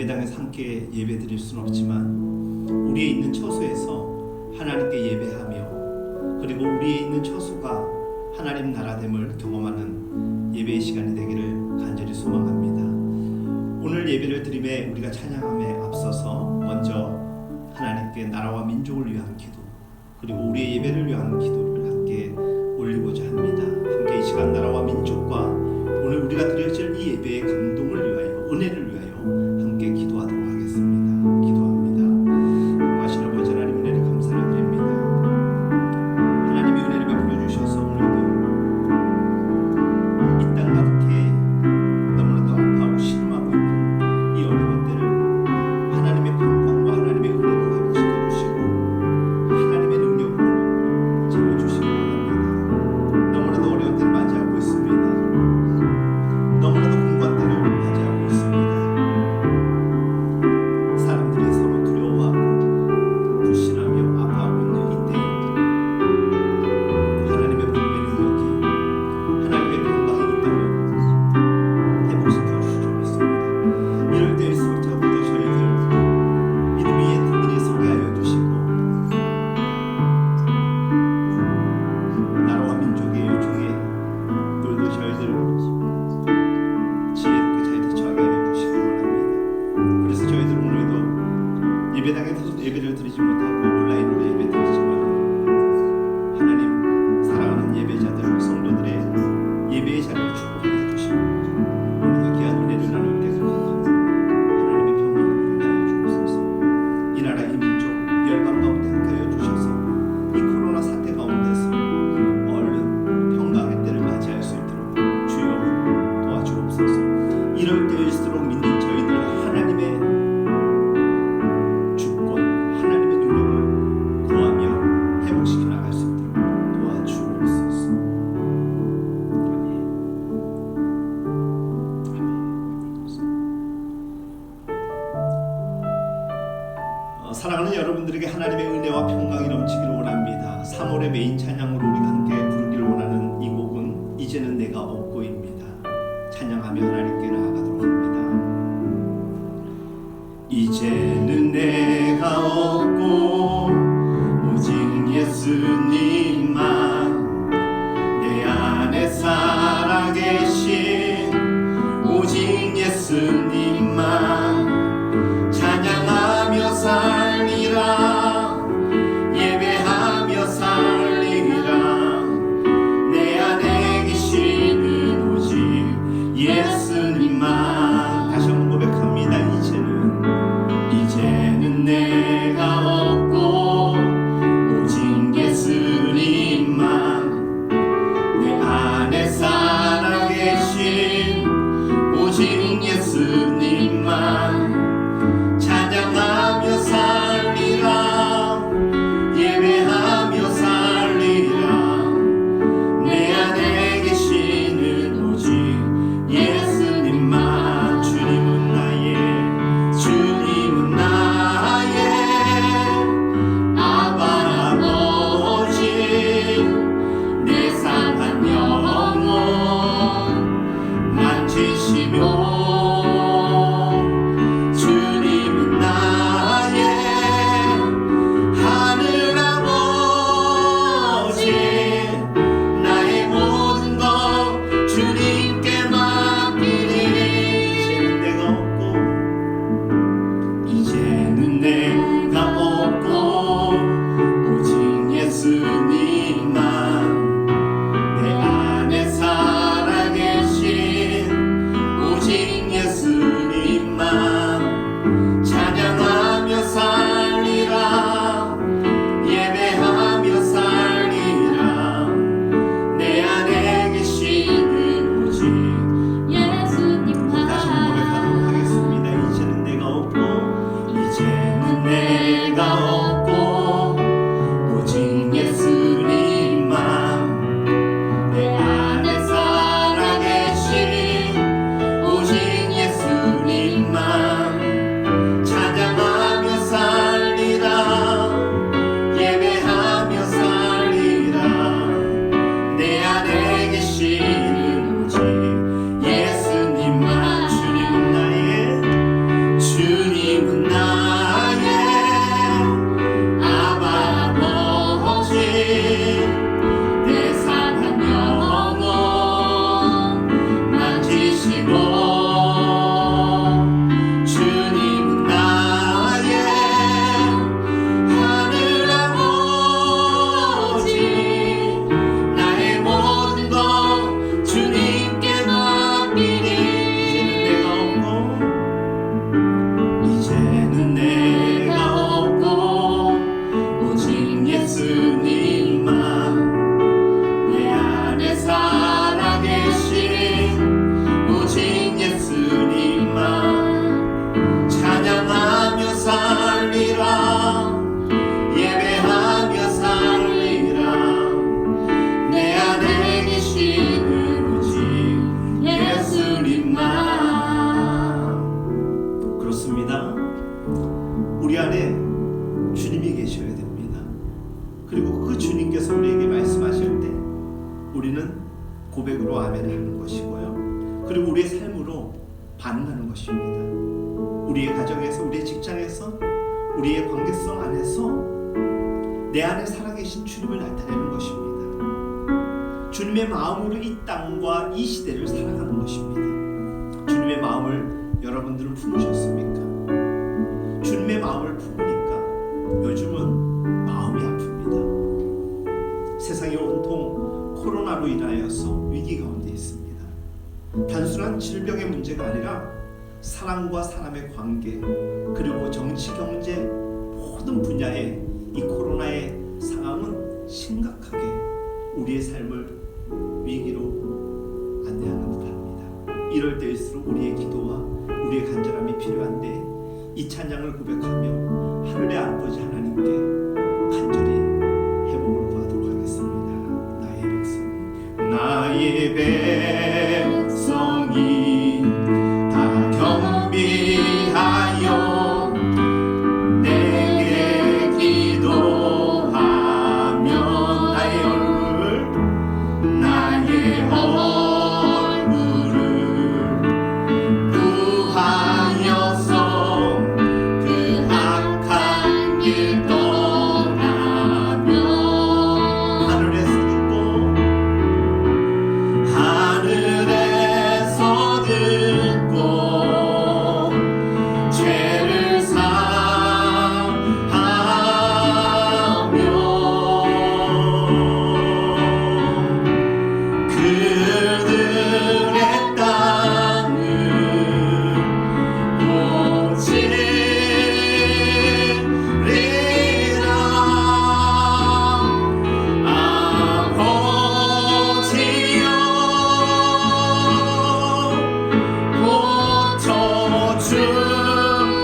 예배당에서 함께 예배드릴 수는 없지만 우리에 있는 처소에서 하나님께 예배하며 그리고 우리에 있는 처소가 하나님 나라됨을 경험하는 예배의 시간이 되기를 간절히 소망합니다. 오늘 예배를 드림에 우리가 찬양함에 앞서서 먼저 하나님께 나라와 민족을 위한 기도 그리고 우리의 예배를 위한 기도를 함께 올리고자 합니다. 함께 이 시간 나라와 민족과 오늘 우리가 드려질 이 예배의 감동을 위하여 은혜를 위하여 함께 기도하도록 하겠습니다. 기도합니다. 하신 아버지 하나님 은혜를 감사를 드립니다. 하나님의 은혜를 베풀어 주셔서 오늘도 이 땅 가득해 너무나도 아파하고 신음하고 있는 이 어려운 때를 하나님의 평강과 하나님의 은혜로 회복시켜 주시고 하나님의 능력으로 채워주시기 바랍니다. 너무나도 어려운 때를 맞이하고 있습니다. 너무나도 공고한 때를 맞이하고 있습니다. 사람들이 서로 두려워하고 불신하며 아파하고 있는 이때 하나님의 복음의 능력이 하나님의 평강이 있다면 회복시켜 주시기 믿습니다. 이럴 때일수록부터 저희들 믿음 위에 든든히 서게 하여 주시고 나라와 민족의 요청에 오늘도 저희들 지혜롭게 잘 대처하게 하여 주시기 원합니다. 그래서 저희들 오늘도 예배당에서 예배를 드리지 못하고 온라인으로 예배 드리지만 하나님 사랑하는 예배자들 성도들의 예배의 자리를 축복해 주시고 오늘도 귀한 은혜를 나눌 때가 하나님의 평강을 누리게 하여 주옵소서. 이 나라 이 민족 열방 가운데 함께 하여 주셔서 이 코로나 사태 가운데서 얼른 평강의 때를 맞이할 수 있도록 주여 도와주옵소서. 이럴 때일수록 믿는 저희들 하나님의 주권 하나님의 능력을 구하며 회복시켜 나갈 수 있도록 도와주옵소서. 사랑하는 여러분들에게 하나님의 은혜와 평강이 넘치기를 원합니다. 3월의 메인 찬양으로 우리가 함께 부르기를 원하는 이 곡은 이제는 내가 없고입니다. 찬양하며 하나님께 나아가도록 합니다. 이제는 내가 없고 오직 예수님만 내 안에 살아계신 오직 예수님만 찬양하며 살리라 예배하며 살리라 내 안에 계시는 오직 예수님만 다시 한번 고백합니다. 이제는 그렇습니다. 우리 안에 주님이 계셔야 됩니다. 그리고 그 주님께서 우리에게 말씀하실 때 우리는 고백으로 아멘 하는 것이고요. 그리고 우리의 삶으로 반응하는 것입니다. 우리의 가정에서, 우리의 직장에서, 우리의 관계성 안에서 내 안에 살아계신 주님을 나타내는 것입니다. 주님의 마음으로 이 땅과 이 시대를 살아가는 것입니다. 주님의 마음을 여러분들은 품으셨습니까? 주님의 마음을 품으니까 요즘은 마음이 아픕니다. 세상이 온통 코로나로 인하여서 위기 가운데 있습니다. 단순한 질병의 문제가 아니라 사람과 사람의 관계, 그리고 정치, 경제 모든 분야의 이 코로나의 상황은 심각하게 우리의 삶을 위기로 안내하는 듯합니다. 이럴 때일수록 우리의 기도와 우리의 간절함이 필요한데 이 찬양을 고백하며 하늘의 아버지 하나님께 간절히 회복을 구하도록 하겠습니다. 나의 백성이 다 경비하여 내게 기도하며 나의 얼굴을 구하여서 그 악한 길 떠나며 하늘에서 듣고 죄를 사하며 그들의 땅을 고치리라. 아버지여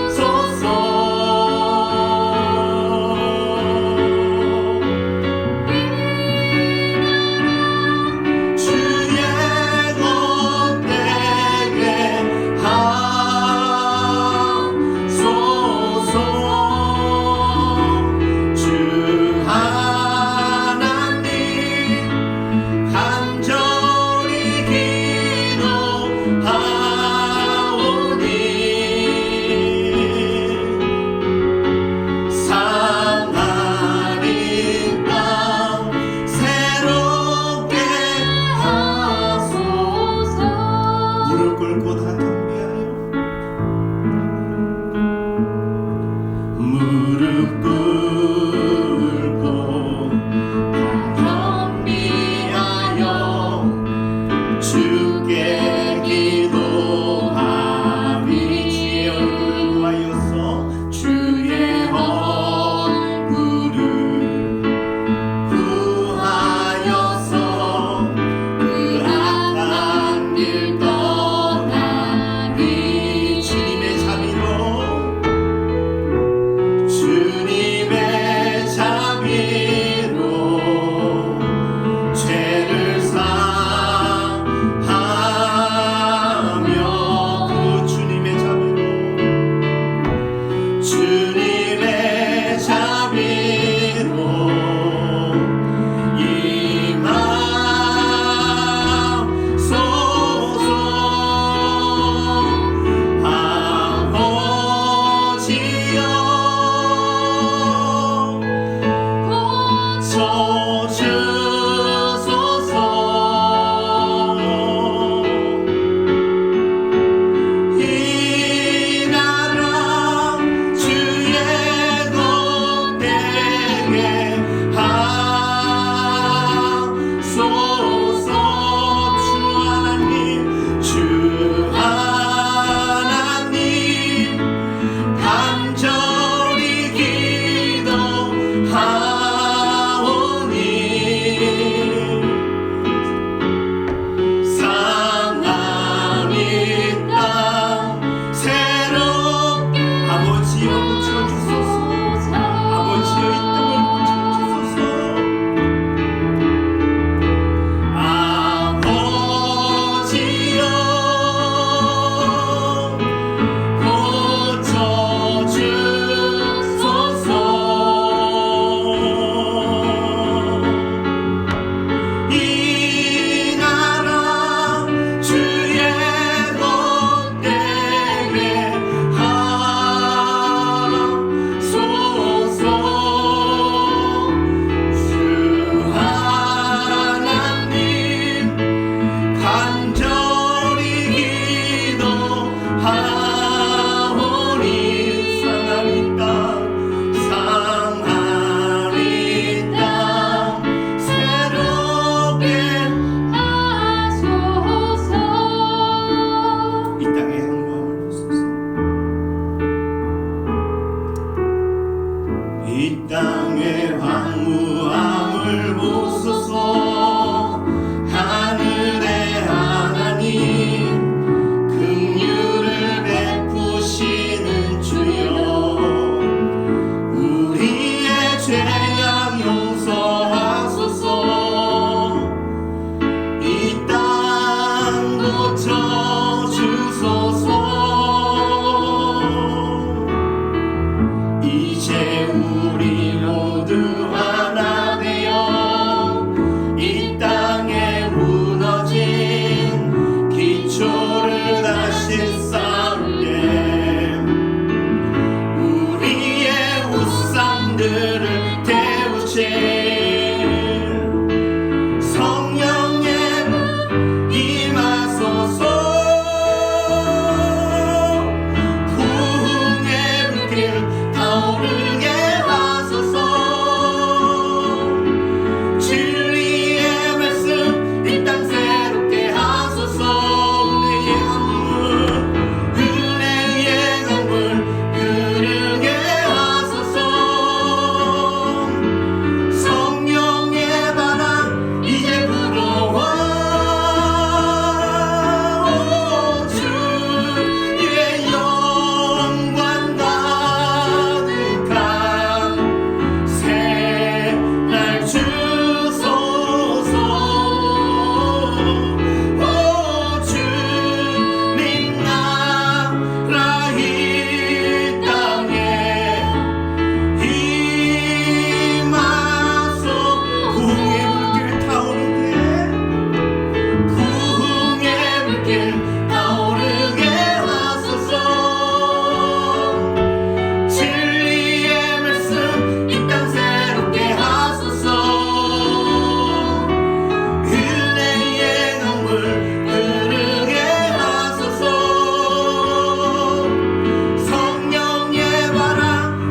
고쳐주소서. 주의 것 내게 하소서. 주 하나님 간절히 기도하오니 땅의 황무함을 보소서. 하늘의 하나님 긍휼을 베푸시는 주여, 우리의 죄악 용서하소서. 이 땅 고쳐주소서. 이제 우리 모두 하나 되어 이 땅에 무너진 기초를 다시 쌓을게. 우리의 우상들을 태우실 성령의 임하소서. 부흥의 불길 타오르게 하소서. 진리의 말씀 이 땅 새롭게 하소서. 은혜의 강물 흐르게 하소서. 성령의 바람 이제 불어와. 주의 영광 가득한 새날 주소서. 주님 나라 이 땅에 임하소. 부흥의 불길 타오르게, 부흥의 불길 타오르게 하소서. 진리의 말씀 이 땅 새롭게 하소서. 은혜의 강물 흐르게 하소서. 성령의 바람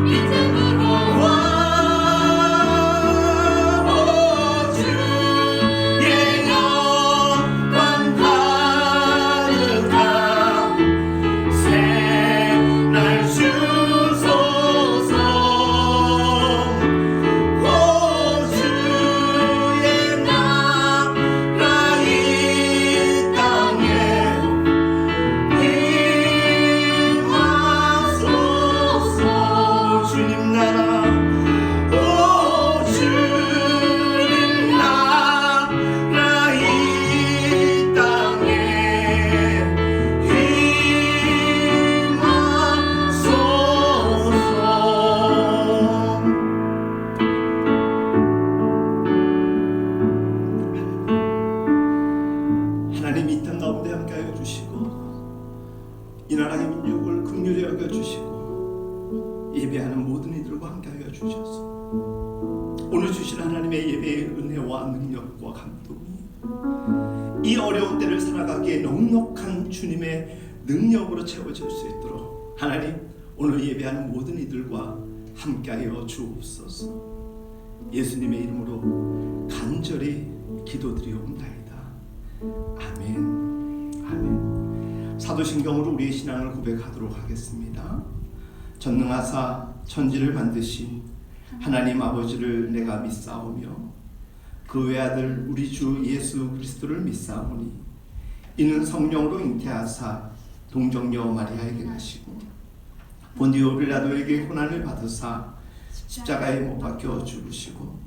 이제 불어와. 주의 영광 가득한 새날 주소서. 주의 나라 이 땅에 임하소서. 주님 나라, 주님 나라 이 땅에 임하소서. 하나님 이 땅 가운데 함께하여 주시고 이 나라의 민족을 긍휼히 여겨주시고 예배하는 모든 이들과 함께하여 주셔서 오늘 주신 하나님의 예배의 은혜와 능력과 감동이 이 어려운 때를 살아가기에 넉넉한 주님의 능력으로 채워질 수 있도록 하나님 오늘 예배하는 모든 이들과 함께하여 주옵소서. 예수님의 이름으로 간절히 기도드리옵나이다. 아멘. 아멘. 사도신경으로 우리의 신앙을 고백하도록 하겠습니다. 전능하사 천지를 만드신 하나님 아버지를 내가 믿사오며 그 외아들 우리 주 예수 그리스도를 믿사오니 이는 성령으로 잉태하사 동정녀 마리아에게 나시고 본디오 빌라도에게 고난을 받으사 십자가에 못 박혀 죽으시고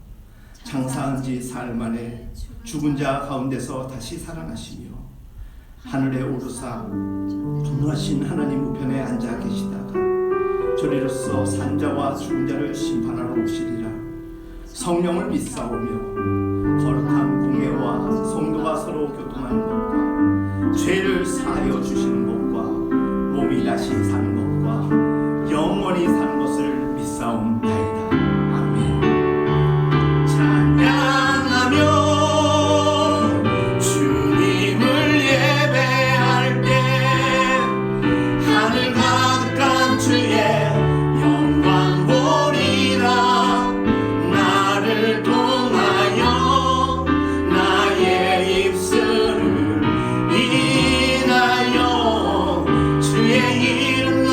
장사한 지 사흘 만에 죽은 자 가운데서 다시 살아나시며 하늘에 오르사 분노하신 하나님 우편에 앉아 계시다가 저리로서 산자와 죽은 자를 심판하러 오시리라. 성령을 믿사오며 거룩한 공예와 성도가 서로 교통하는 것과 죄를 사하여 주시는 것과 몸이 다시 사는 것과 영원히 사는 것을 믿사옵나이다. 아멘. 찬양하며 주님을 예배할 때 하늘 가득한 주의 영광 보리라. 나를 통하여 나의 입술을 인하여 주의 이름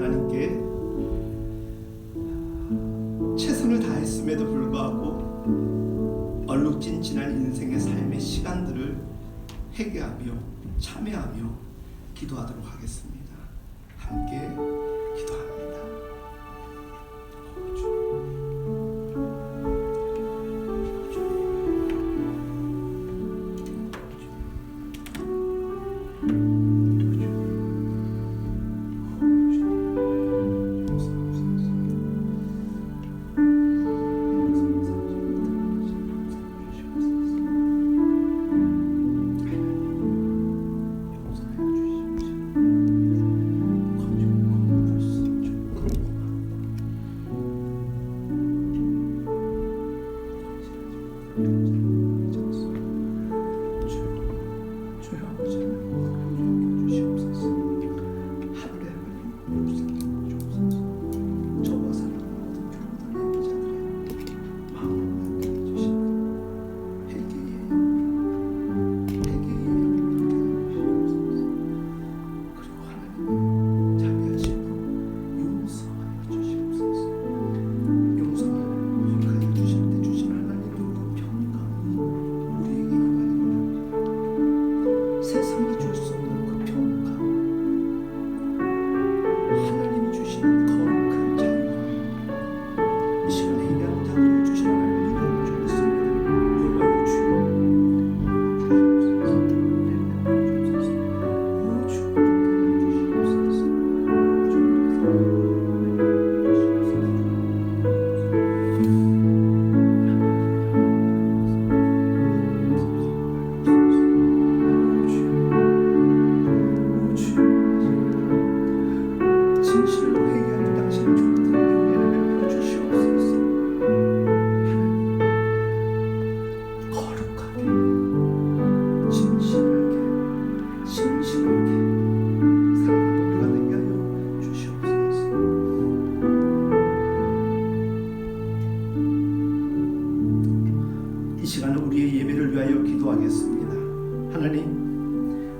하나님께 최선을 다했음에도 불구하고 얼룩진진한 인생의 삶의 시간들을 회개하며 참회하며 기도하도록 하겠습니다. 함께 기도합니다.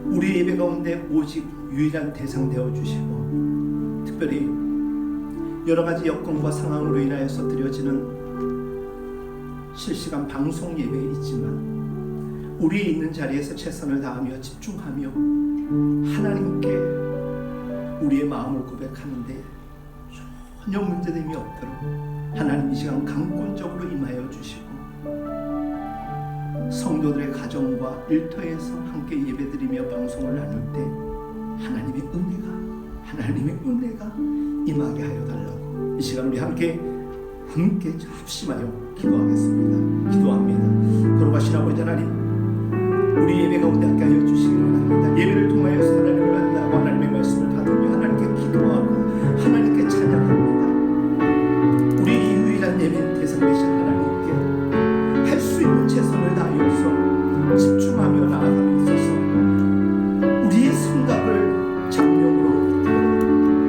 우리의 예배 가운데 오직 유일한 대상 되어 주시고, 특별히 여러 가지 여건과 상황으로 인하여서 드려지는 실시간 방송 예배에 있지만 우리의 있는 자리에서 최선을 다하며 집중하며 하나님께 우리의 마음을 고백하는데 전혀 문제됨이 없도록 하나님 이 시간 강권적으로 임하여 주시고, 성도들의 가정과 일터에서 함께 예배드리며 방송을 나눌 때 하나님의 은혜가 임하게 하여 달라고 이 시간 우리 함께 합심하여 기도하겠습니다. 기도합니다. 거룩하신 아버지 하나님, 우리 예배 가운데 함께 하여 주시기 원합니다. 예배를 통하여서 하나님을 만나고 하나님의 말씀을 받으며 하나님께 기도하고 하나님께 찬양합니다. 우리 유일한 예배 대상 되신 하나님께 할 수 있는 최선을 다하여서 집중하며 나아감에 있어서 우리의 생각을 정령으로 이끌어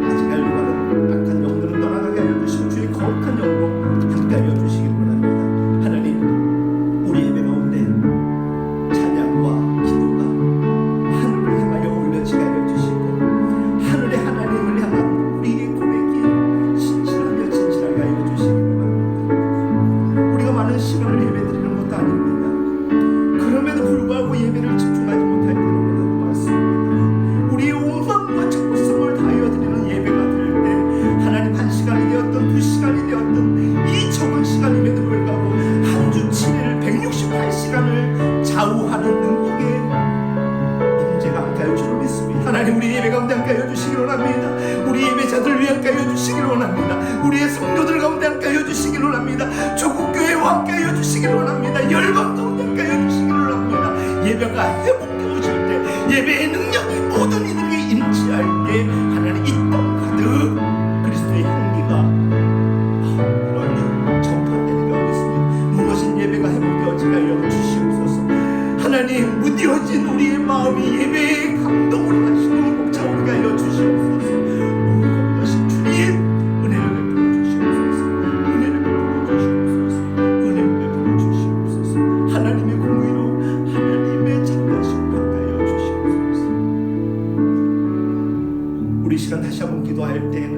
아직 알고 가는 악한 영들을 떠나가게 하여 주시고 주의 거룩한 영으로 함께 하여 주시기 원합니다. 하나님, 우리 예배 가운데 찬양과 기도가 하늘을 향하여 올려지게 하여 주시고 하늘의 하나님을 향한 우리의 고백이 진실하게 하여 주시기 원합니다. 우리가 많은 시간을 예배드리는 것도 아닙니다. 그럼에도 불구하고 예배를 집중하지 못할 때는 많습니다. 우리의 온 마음과 정성을 다하여 드리는 예배가 될 때 하나님, 1시간이 되었던 2시간이 되었던 이 적은 시간임에도 불구하고 한 주 7일 168시간을 좌우하는 능력의 임재가 함께하여 주시기를 믿습니다. 하나님, 우리 예배 가운데 함께하여 주시기를 원합니다. 우리 예배자들 위해 함께하여 주시기를 원합니다. 우리의 성도들 가운데 함께하여 주시기를 원합니다. 조국교회와 함께하여 주시기를 원합니다. 열방 가운데 함께하여 주시기를 원합니다. 예배가 회복되어질 때, 예배의 능력이 모든 이들에게 임재할 때 하나님, 이 땅 가득 그리스도의 향기가 널리 전파되게 하고 있습니다. 무너진 예배가 회복되어지게 하여 주시옵소서. 하나님, 무뎌진 우리의 마음이 예배의 감동을 하시고 차오르게 하여 주시옵소서. 무겁으신 주님, 은혜를 베풀어 주시옵소서. 은혜를 베풀어 주시옵소서. 은혜를 베풀어 주시옵소서. 하나님의 공의로 하나님의 참되신 평가하여 주시옵소서.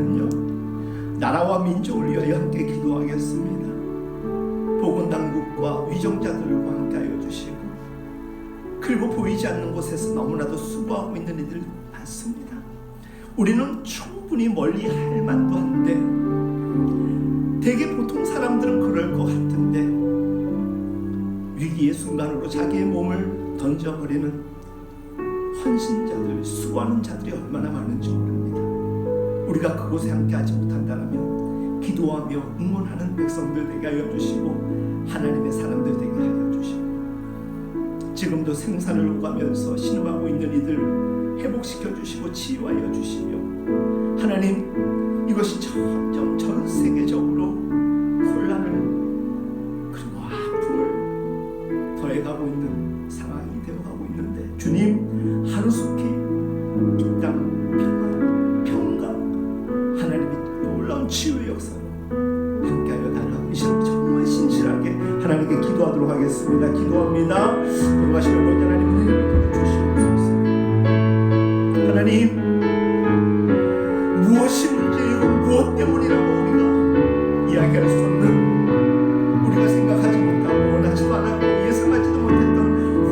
우리는요 나라와 민족을 위하여 함께 기도하겠습니다. 보건당국과 위정자들과 함께하여 주시고, 그리고 보이지 않는 곳에서 너무나도 수고하고 있는 이들 많습니다. 우리는 충분히 멀리 할 만도 한데, 대개 보통 사람들은 그럴 것 같은데 위기의 순간으로 자기의 몸을 던져버리는 헌신자들, 수고하는 자들이 얼마나 많은지 모릅니다. 우리가 그곳에 함께하지 못한다면 기도하며 응원하는 백성들 되게 하여 주시고, 하나님의 사람들 되게 하여 주시고, 지금도 생사를 오가면서 신음하고 있는 이들 회복시켜 주시고 치유하여 주시며, 하나님 이것이 점점 전 세계적으로 혼란을 그리고 아픔을 더해가고 있는 상황이 되어가고 있는데, 주님 하루속히 이 땅 평강 하나님의 놀라운 치유의 역사로 함께하여 달라고 이 시간 정말 신실하게 하나님께 기도하도록 하겠습니다. 기도합니다. 돌아가시는 분 하나님 은혜를 주시옵소서. 하나님, 무엇이 문제이고 무엇 때문이라고 우리가 이야기할 수 없는, 우리가 생각하지 못하고 원하지도 않았고 예상하지도 못했던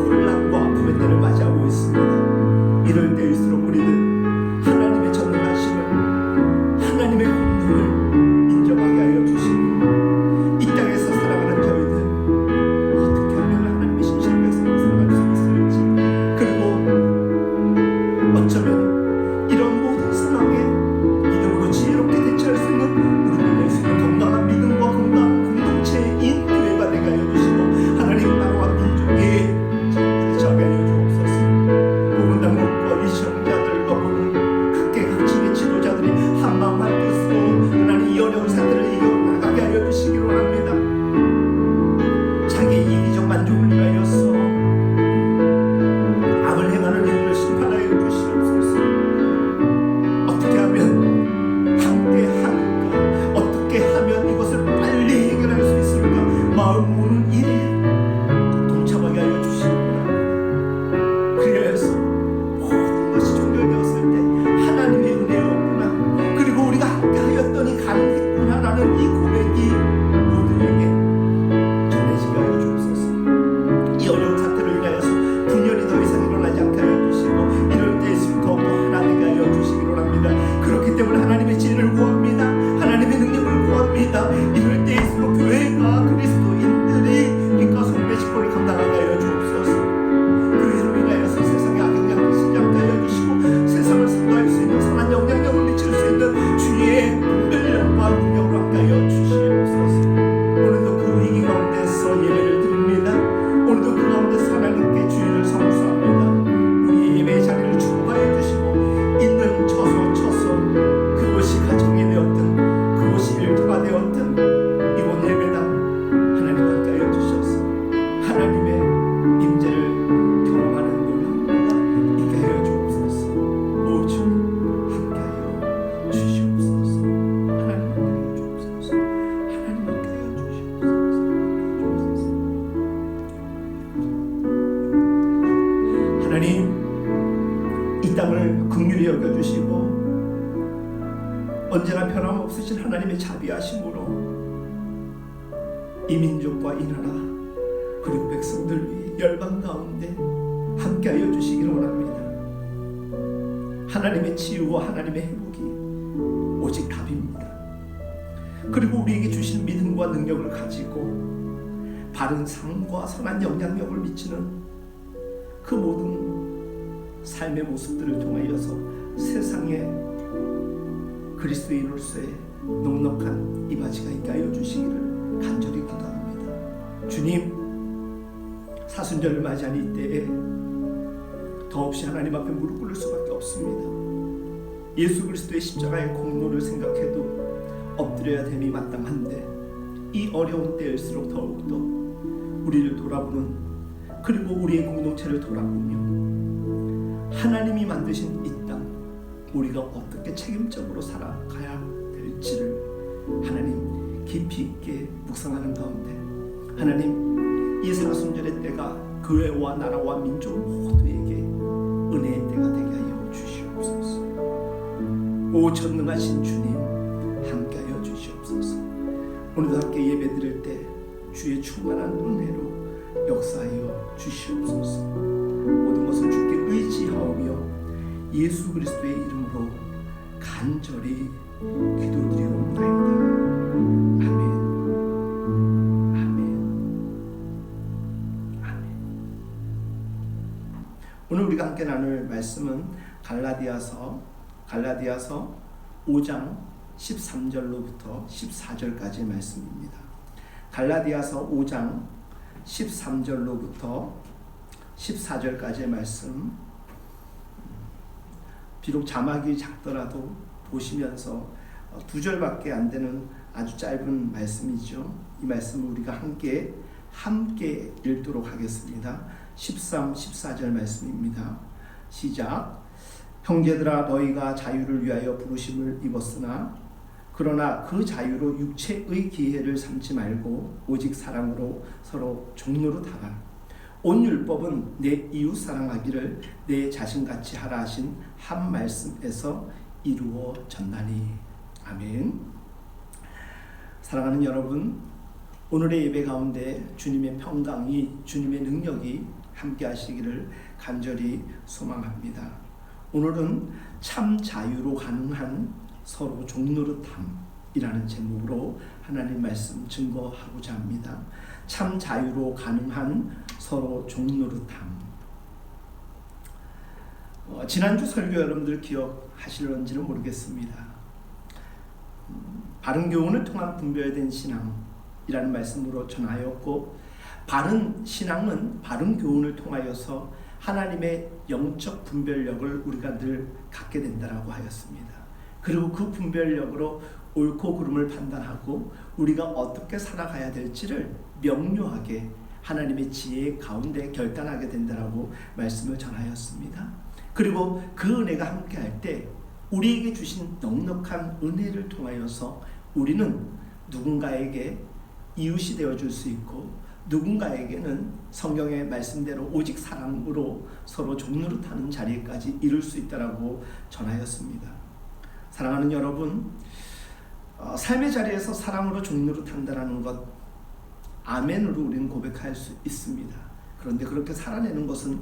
혼란과 아픔의 때를 맞이하고 있습니다. 이럴 때일수록 우리는 하나님의 전능하심을, 하나님의 권능을 인정하게 하여 주시고, 이 땅에서 살아가는 저희들 어떻게 하면 하나님의 신실한 백성으로 살아갈 수 있을지, 그리고 어쩌면 이런 모든 상황에 믿음으로 지혜롭게 대처할 수 있는, 우리를 낼 수 있는 건강한 믿음과 건강한 공동체인 교회가 되게 하여 주시고, 하나님 나라와 민족의 정부를 정하게 하여 주옵소서. 보건당국과 위정자들과 모든 각계각층의 지도자들이 한마음 한뜻으로 하나님 이 어려운 사태를 이겨나가게 하여 주시기로 합니다. 자기 이기적 만족을 위하여서 악을 행하는 이들을 심판하여 주시옵소서. 어떻게 하면 함께 할까? 어떻게 하면 이것을 빨리 해결할 수 있을까? 마음 모는 일에 동참하게 하여 주시옵소서. 그래서 모든 것이 종결되었을 때 하나님의 은혜였구나, 그리고 우리가 함께 하였더니 가능했구나 라는 이 고백이 모두에게 전해지게 하여 주옵소서. 이 어려운 사태를 위하여서 분열이 더 이상 일어나지 않게 하여 주시고, 이럴 때일수록 더욱더 하나 되게 하여 주시기로 합니다. 그렇기 때문에 하나님의 지혜를 구합니다. 하나님의 능력을 구합니다. 이럴 때일수록 교회가 그리스도인들이 빛과 소금의 직분을 감당하게 하여 주옵소서. 교회로 인하여서 세상에 악영향을 미치지 않게 하여 주시고, 세상을 선도할 수 있는 선한 영향력을 미칠 수 있는 주의 분별력과 능력으로 함께 하여 주시옵소서. 오늘도 그 위기 가운데서 예배를 드립니다. 오늘도 그 가운데서 하나님께 주의를 성수합니다. 우리의 예배의 자리를 축복하여 주시고, 있는 처소 그것이 가정이 되었든 그것이 일터가 되었든 이번 예배당 하나님 함께 하여 주셔서 하나님의 임재를 경험하는 놀라운 때가 있게 하여 주옵소서. 오 주님 함께 하여 주시옵소서. 하나님 함께 하여 주옵소서. 하나님 함께 하여 주시옵소서. 하나님, 이 땅을 긍휼히 여겨주시고 언제나 변함없으신 하나님의 자비하심으로 이 민족과 이 나라 그리고 백성들 위해 열방 가운데 함께하여 주시기를 원합니다. 하나님의 치유와 하나님의 회복이 오직 답입니다. 그리고 우리에게 주신 믿음과 능력을 가지고 바른 삶과 선한 영향력을 미치는 그 모든 삶의 모습들을 통하여서 세상에 그리스도인으로서의 넉넉한 이바지가 있게 하여 주시기를 간절히 기도합니다. 주님, 사순절을 맞이한 이때에 더없이 하나님 앞에 무릎 꿇을 수밖에 없습니다. 예수 그리스도의 십자가의 공로를 생각해도 엎드려야 됨이 마땅한데, 이 어려운 때일수록 더욱더 우리를 돌아보는, 그리고 우리의 공동체를 돌아보며 하나님이 만드신 이 땅, 우리가 어떻게 책임적으로 살아가야 될지를 하나님 깊이 있게 묵상하는 가운데, 하나님 이 사순절의 때가 교회와 나라와 민족 모두에게 은혜의 때가 되게 하여 주시옵소서. 오 전능하신 주님, 함께하여 주시옵소서. 오늘도 함께 예배드릴 때 주의 충만한 은혜로 역사하여 주시옵소서. 모든 것을 주께 의지하오며 예수 그리스도의 이름으로 간절히 기도드리옵나이다. 아멘. 오늘 우리가 함께 나눌 말씀은 갈라디아서 5장 13절로부터 14절까지의 말씀입니다. 갈라디아서 5장 13절로부터 14절까지의 말씀, 비록 자막이 작더라도 보시면서 2절밖에 안 되는 아주 짧은 말씀이죠. 이 말씀을 우리가 함께 읽도록 하겠습니다. 13, 14절 말씀입니다. 시작. 형제들아, 너희가 자유를 위하여 부르심을 입었으나 그러나 그 자유로 육체의 기회를 삼지 말고 오직 사랑으로 서로 종노릇하라. 온 율법은 내 이웃 사랑하기를 내 자신같이 하라 하신 한 말씀에서 이루어졌나니. 아멘. 사랑하는 여러분, 오늘의 예배 가운데 주님의 평강이, 주님의 능력이 함께 하시기를 간절히 소망합니다. 오늘은 참 자유로 가능한 서로 종노릇함이라는 제목으로 하나님 말씀 증거하고자 합니다. 참 자유로 가능한 서로 종노릇함. 지난주 설교 여러분들 기억하실런지는 모르겠습니다. 바른 교훈을 통한 분별된 신앙이라는 말씀으로 전하였고, 바른 신앙은 바른 교훈을 통하여서 하나님의 영적 분별력을 우리가 늘 갖게 된다라고 하였습니다. 그리고 그 분별력으로 옳고 그름을 판단하고 우리가 어떻게 살아가야 될지를 명료하게 하나님의 지혜 가운데 결단하게 된다라고 말씀을 전하였습니다. 그리고 그 은혜가 함께할 때 우리에게 주신 넉넉한 은혜를 통하여서 우리는 누군가에게 이웃이 되어줄 수 있고, 누군가에게는 성경의 말씀대로 오직 사랑으로 서로 종노릇하는 자리까지 이룰 수 있다라고 전하였습니다. 사랑하는 여러분, 삶의 자리에서 사랑으로 종노릇한다라는 것, 아멘으로 우리는 고백할 수 있습니다. 그런데 그렇게 살아내는 것은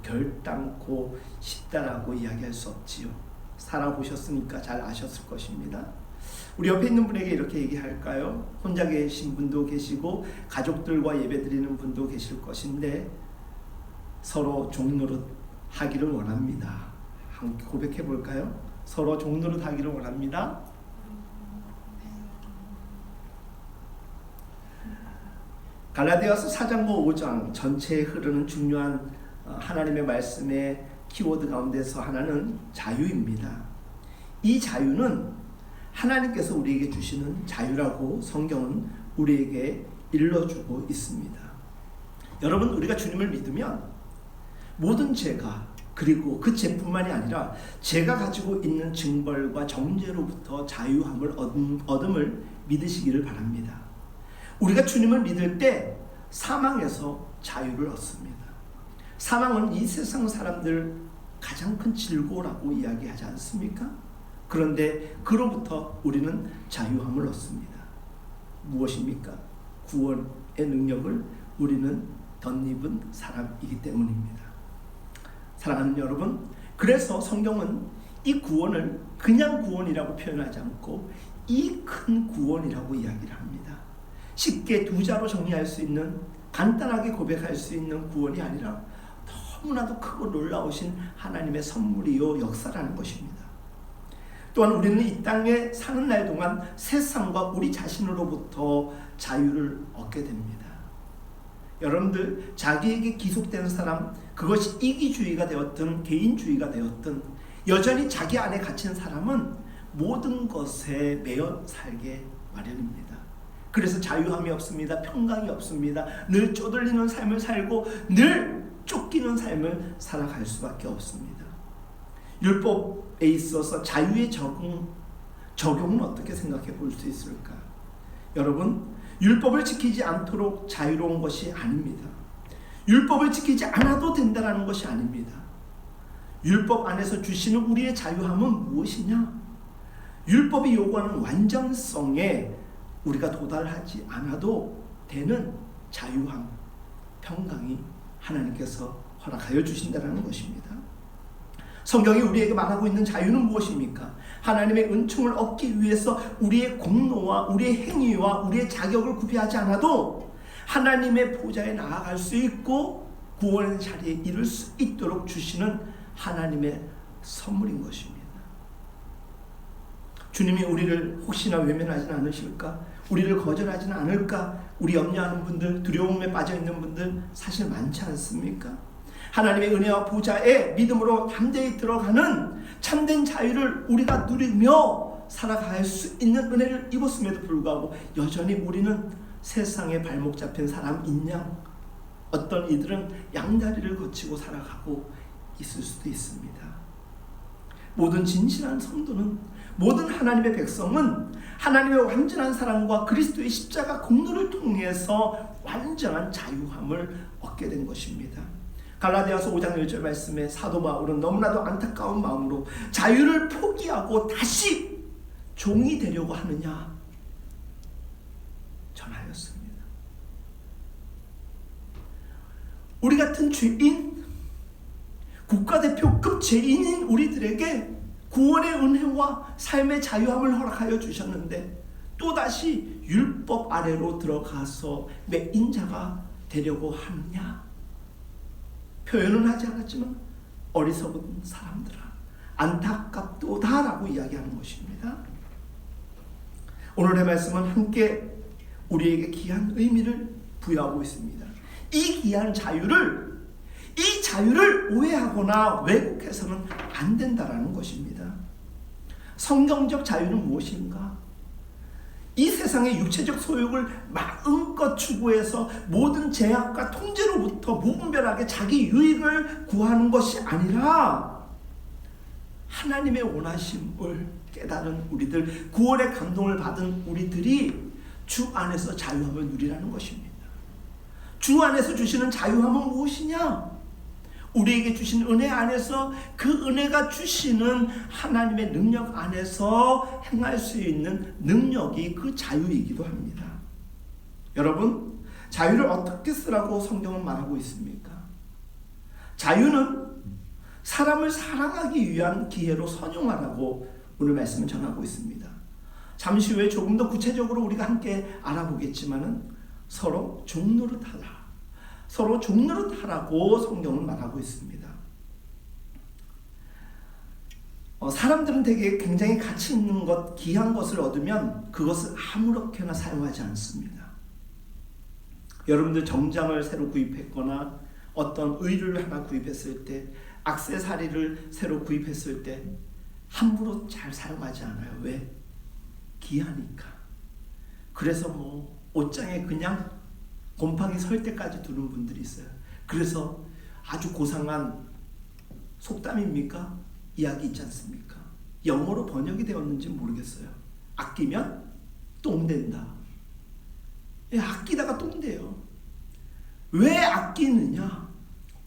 결단코 쉽다라고 이야기할 수 없지요. 살아보셨으니까 잘 아셨을 것입니다. 우리 옆에 있는 분에게 이렇게 얘기할까요? 혼자 계신 분도 계시고 가족들과 예배드리는 분도 계실 것인데 서로 종노릇 하기를 원합니다. 함께 고백해 볼까요? 서로 종노릇 하기를 원합니다. 갈라디아서 4장과 5장 전체에 흐르는 중요한 하나님의 말씀의 키워드 가운데서 하나는 자유입니다. 이 자유는 하나님께서 우리에게 주시는 자유라고 성경은 우리에게 일러주고 있습니다. 여러분, 우리가 주님을 믿으면 모든 죄가, 그리고 그 죄뿐만이 아니라 제가 가지고 있는 징벌과 정죄로부터 자유함을 얻음을 믿으시기를 바랍니다. 우리가 주님을 믿을 때 사망에서 자유를 얻습니다. 사망은 이 세상 사람들 가장 큰 질고라고 이야기하지 않습니까? 그런데 그로부터 우리는 자유함을 얻습니다. 무엇입니까? 구원의 능력을 우리는 덧입은 사람이기 때문입니다. 사랑하는 여러분, 그래서 성경은 이 구원을 그냥 구원이라고 표현하지 않고 이 큰 구원이라고 이야기를 합니다. 쉽게 두 자로 정리할 수 있는, 간단하게 고백할 수 있는 구원이 아니라 너무나도 크고 놀라우신 하나님의 선물이요 역사라는 것입니다. 또한 우리는 이 땅에 사는 날 동안 세상과 우리 자신으로부터 자유를 얻게 됩니다. 여러분들, 자기에게 기속된 사람, 그것이 이기주의가 되었든 개인주의가 되었든 여전히 자기 안에 갇힌 사람은 모든 것에 매여 살게 마련입니다. 그래서 자유함이 없습니다. 평강이 없습니다. 늘 쪼들리는 삶을 살고 늘 쫓기는 삶을 살아갈 수밖에 없습니다. 율법에 있어서 자유의 적용은 어떻게 생각해 볼 수 있을까? 여러분, 율법을 지키지 않도록 자유로운 것이 아닙니다. 율법을 지키지 않아도 된다는 것이 아닙니다. 율법 안에서 주시는 우리의 자유함은 무엇이냐? 율법이 요구하는 완전성에 우리가 도달하지 않아도 되는 자유함, 평강이 하나님께서 허락하여 주신다는 것입니다. 성경이 우리에게 말하고 있는 자유는 무엇입니까? 하나님의 은총을 얻기 위해서 우리의 공로와 우리의 행위와 우리의 자격을 구비하지 않아도 하나님의 보좌에 나아갈 수 있고 구원의 자리에 이를 수 있도록 주시는 하나님의 선물인 것입니다. 주님이 우리를 혹시나 외면하지는 않으실까? 우리를 거절하지는 않을까? 우리 염려하는 분들, 두려움에 빠져있는 분들 사실 많지 않습니까? 하나님의 은혜와 보좌에 믿음으로 담대히 들어가는 참된 자유를 우리가 누리며 살아갈 수 있는 은혜를 입었음에도 불구하고 여전히 우리는 세상에 발목 잡힌 사람인 양, 어떤 이들은 양다리를 거치고 살아가고 있을 수도 있습니다. 모든 진실한 성도는, 모든 하나님의 백성은 하나님의 완전한 사랑과 그리스도의 십자가 공로를 통해서 완전한 자유함을 얻게 된 것입니다. 갈라디아서 5장 1절 말씀에 사도 바울은 너무나도 안타까운 마음으로 자유를 포기하고 다시 종이 되려고 하느냐 전하였습니다. 우리 같은 죄인, 국가대표급 죄인인 우리들에게 구원의 은혜와 삶의 자유함을 허락하여 주셨는데 또다시 율법 아래로 들어가서 매인자가 되려고 하느냐? 표현은 하지 않았지만 어리석은 사람들아 안타깝도다라고 이야기하는 것입니다. 오늘의 말씀은 함께 우리에게 귀한 의미를 부여하고 있습니다. 이 귀한 자유를, 이 자유를 오해하거나 왜곡해서는 안 된다라는 것입니다. 성경적 자유는 무엇인가? 이 세상의 육체적 소욕을 마음껏 추구해서 모든 제약과 통제로부터 무분별하게 자기 유익을 구하는 것이 아니라 하나님의 원하심을 깨달은 우리들, 구원의 감동을 받은 우리들이 주 안에서 자유함을 누리라는 것입니다. 주 안에서 주시는 자유함은 무엇이냐? 우리에게 주신 은혜 안에서 그 은혜가 주시는 하나님의 능력 안에서 행할 수 있는 능력이 그 자유이기도 합니다. 여러분, 자유를 어떻게 쓰라고 성경은 말하고 있습니까? 자유는 사람을 사랑하기 위한 기회로 선용하라고 오늘 말씀을 전하고 있습니다. 잠시 후에 조금 더 구체적으로 우리가 함께 알아보겠지만은 서로 종노릇하라, 서로 종노릇하라고 성경은 말하고 있습니다. 사람들은 되게 굉장히 가치 있는 것, 귀한 것을 얻으면 그것을 아무렇게나 사용하지 않습니다. 여러분들 정장을 새로 구입했거나 어떤 의류를 하나 구입했을 때, 액세서리를 새로 구입했을 때 함부로 잘 사용하지 않아요. 왜? 귀하니까. 그래서 옷장에 그냥 곰팡이 설 때까지 두는 분들이 있어요. 그래서 아주 고상한 속담입니까? 이야기 있지 않습니까? 영어로 번역이 되었는지 모르겠어요. 아끼면 똥된다. 아끼다가 똥돼요. 왜 아끼느냐?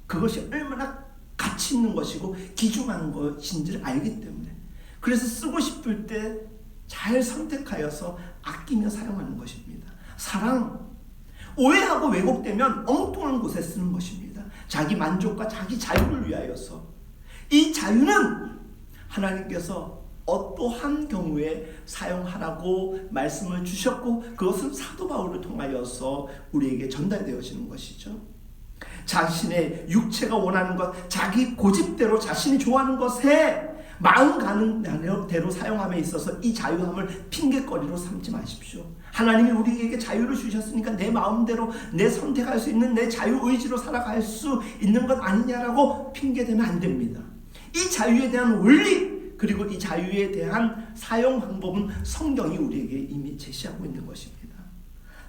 그것이 얼마나 가치 있는 것이고 귀중한 것인지를 알기 때문에. 그래서 쓰고 싶을 때 잘 선택하여서 아끼며 사용하는 것입니다. 사랑, 오해하고 왜곡되면 엉뚱한 곳에 쓰는 것입니다. 자기 만족과 자기 자유를 위하여서. 이 자유는 하나님께서 어떠한 경우에 사용하라고 말씀을 주셨고 그것은 사도 바울을 통하여서 우리에게 전달되어지는 것이죠. 자신의 육체가 원하는 것, 자기 고집대로 자신이 좋아하는 것에 마음 가는 대로 사용함에 있어서 이 자유함을 핑계거리로 삼지 마십시오. 하나님이 우리에게 자유를 주셨으니까 내 마음대로 내 선택할 수 있는 내 자유의지로 살아갈 수 있는 것 아니냐라고 핑계대면 안 됩니다. 이 자유에 대한 원리, 그리고 이 자유에 대한 사용 방법은 성경이 우리에게 이미 제시하고 있는 것입니다.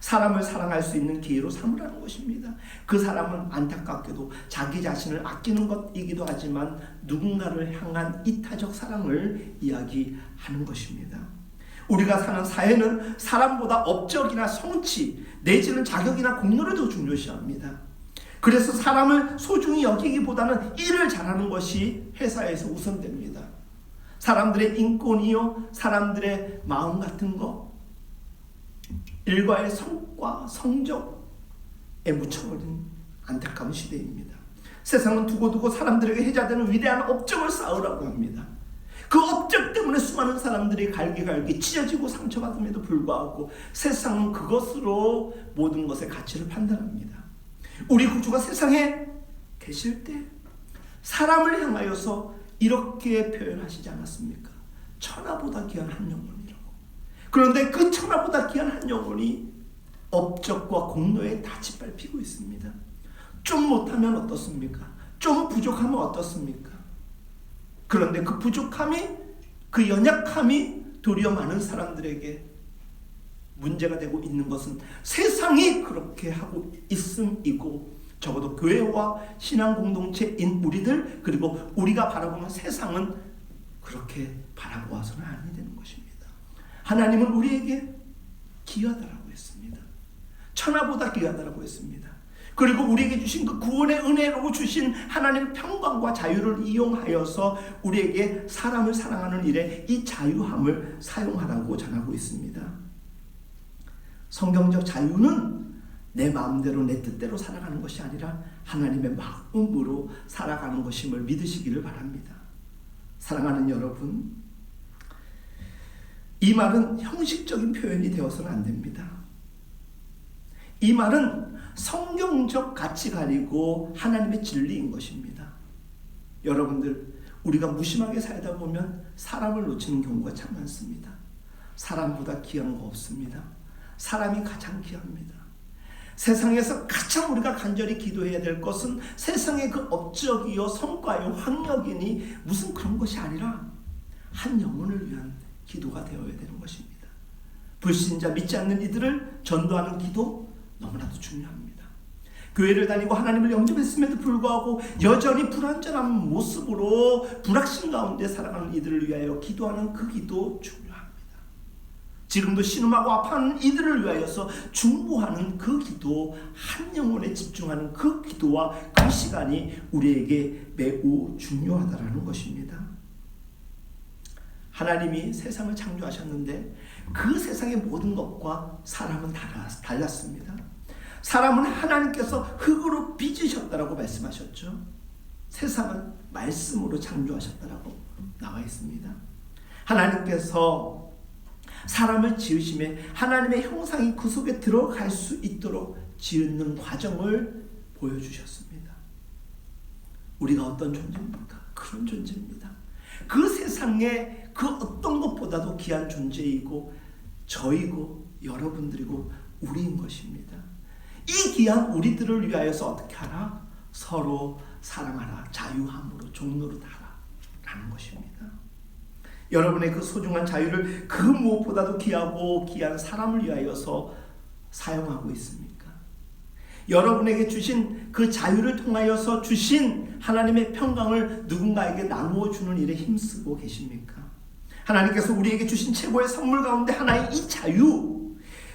사람을 사랑할 수 있는 기회로 삼으라는 것입니다. 그 사람은 안타깝게도 자기 자신을 아끼는 것이기도 하지만 누군가를 향한 이타적 사랑을 이야기하는 것입니다. 우리가 사는 사회는 사람보다 업적이나 성취 내지는 자격이나 공로를 더 중요시합니다. 그래서 사람을 소중히 여기기보다는 일을 잘하는 것이 회사에서 우선됩니다. 사람들의 인권이요, 사람들의 마음 같은 거, 일과의 성과, 성적에 묻혀버린 안타까운 시대입니다. 세상은 두고두고 사람들에게 해자되는 위대한 업적을 쌓으라고 합니다. 그 업적 때문에 수많은 사람들이 갈기갈기 찢어지고 상처받음에도 불구하고 세상은 그것으로 모든 것의 가치를 판단합니다. 우리 구주가 세상에 계실 때 사람을 향하여서 이렇게 표현하시지 않았습니까? 천하보다 귀한 한 영혼이라고. 그런데 그 천하보다 귀한 한 영혼이 업적과 공로에 다 짓밟히고 있습니다. 좀 못하면 어떻습니까? 좀 부족하면 어떻습니까? 그런데 그 부족함이, 그 연약함이 도리어 많은 사람들에게 문제가 되고 있는 것은 세상이 그렇게 하고 있음이고, 적어도 교회와 신앙 공동체인 우리들, 그리고 우리가 바라보는 세상은 그렇게 바라보아서는 아니 되는 것입니다. 하나님은 우리에게 귀하다라고 했습니다. 천하보다 귀하다라고 했습니다. 그리고 우리에게 주신 그 구원의 은혜로 주신 하나님의 평강과 자유를 이용하여서 우리에게 사람을 사랑하는 일에 이 자유함을 사용하라고 전하고 있습니다. 성경적 자유는 내 마음대로 내 뜻대로 살아가는 것이 아니라 하나님의 마음으로 살아가는 것임을 믿으시기를 바랍니다. 사랑하는 여러분, 이 말은 형식적인 표현이 되어서는 안 됩니다. 이 말은 성경적 가치관이고 하나님의 진리인 것입니다. 여러분들, 우리가 무심하게 살다 보면 사람을 놓치는 경우가 참 많습니다. 사람보다 귀한 거 없습니다. 사람이 가장 귀합니다. 세상에서 가장 우리가 간절히 기도해야 될 것은 세상의 그 업적이요, 성과요, 학력이니 무슨 그런 것이 아니라 한 영혼을 위한 기도가 되어야 되는 것입니다. 불신자, 믿지 않는 이들을 전도하는 기도 너무나도 중요합니다. 교회를 다니고 하나님을 영접했음에도 불구하고 여전히 불완전한 모습으로 불확신 가운데 살아가는 이들을 위하여 기도하는 그 기도 중요합니다. 지금도 신음하고 아파하는 이들을 위하여서 중보하는 그 기도, 한 영혼에 집중하는 그 기도와 그 시간이 우리에게 매우 중요하다라는 것입니다. 하나님이 세상을 창조하셨는데 그 세상의 모든 것과 사람은 달랐습니다. 사람은 하나님께서 흙으로 빚으셨다라고 말씀하셨죠. 세상은 말씀으로 창조하셨다라고 나와 있습니다. 하나님께서 사람을 지으심에 하나님의 형상이 그 속에 들어갈 수 있도록 지은 과정을 보여주셨습니다. 우리가 어떤 존재입니까? 그런 존재입니다. 그 세상에 그 어떤 것보다도 귀한 존재이고 저이고 여러분들이고 우리인 것입니다. 이 귀한 우리들을 위하여서 어떻게 하라? 서로 사랑하라, 자유함으로 종로로 달아 라는 것입니다. 여러분의 그 소중한 자유를 그 무엇보다도 귀하고 귀한 사람을 위하여서 사용하고 있습니까? 여러분에게 주신 그 자유를 통하여서 주신 하나님의 평강을 누군가에게 나누어 주는 일에 힘쓰고 계십니까? 하나님께서 우리에게 주신 최고의 선물 가운데 하나의 이 자유,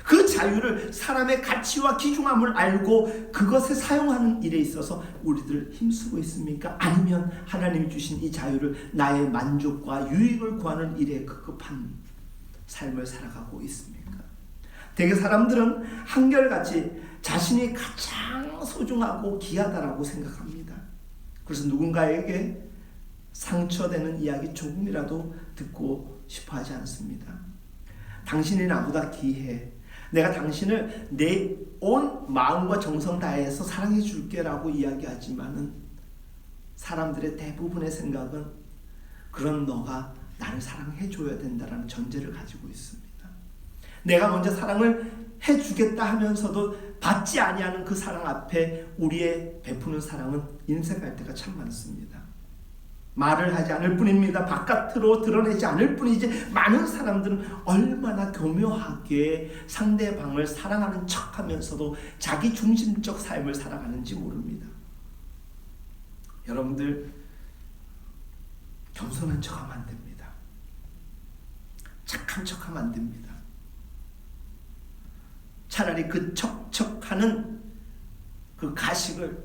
그 자유를 사람의 가치와 귀중함을 알고 그것에 사용하는 일에 있어서 우리들 힘쓰고 있습니까? 아니면 하나님이 주신 이 자유를 나의 만족과 유익을 구하는 일에 급급한 삶을 살아가고 있습니까? 대개 사람들은 한결같이 자신이 가장 소중하고 귀하다라고 생각합니다. 그래서 누군가에게 상처되는 이야기 조금이라도 듣고 싶어 하지 않습니다. 당신이 나보다 귀해. 내가 당신을 내 온 마음과 정성 다해서 사랑해 줄게 라고 이야기하지만은 사람들의 대부분의 생각은 그런 너가 나를 사랑해 줘야 된다라는 전제를 가지고 있습니다. 내가 먼저 사랑을 해주겠다 하면서도 받지 아니하는 그 사랑 앞에 우리의 베푸는 사랑은 인색할 때가 참 많습니다. 말을 하지 않을 뿐입니다. 바깥으로 드러내지 않을 뿐이지 많은 사람들은 얼마나 교묘하게 상대방을 사랑하는 척하면서도 자기 중심적 삶을 살아가는지 모릅니다. 여러분들 겸손한 척하면 안 됩니다. 착한 척하면 안 됩니다. 차라리 그 척척하는 그 가식을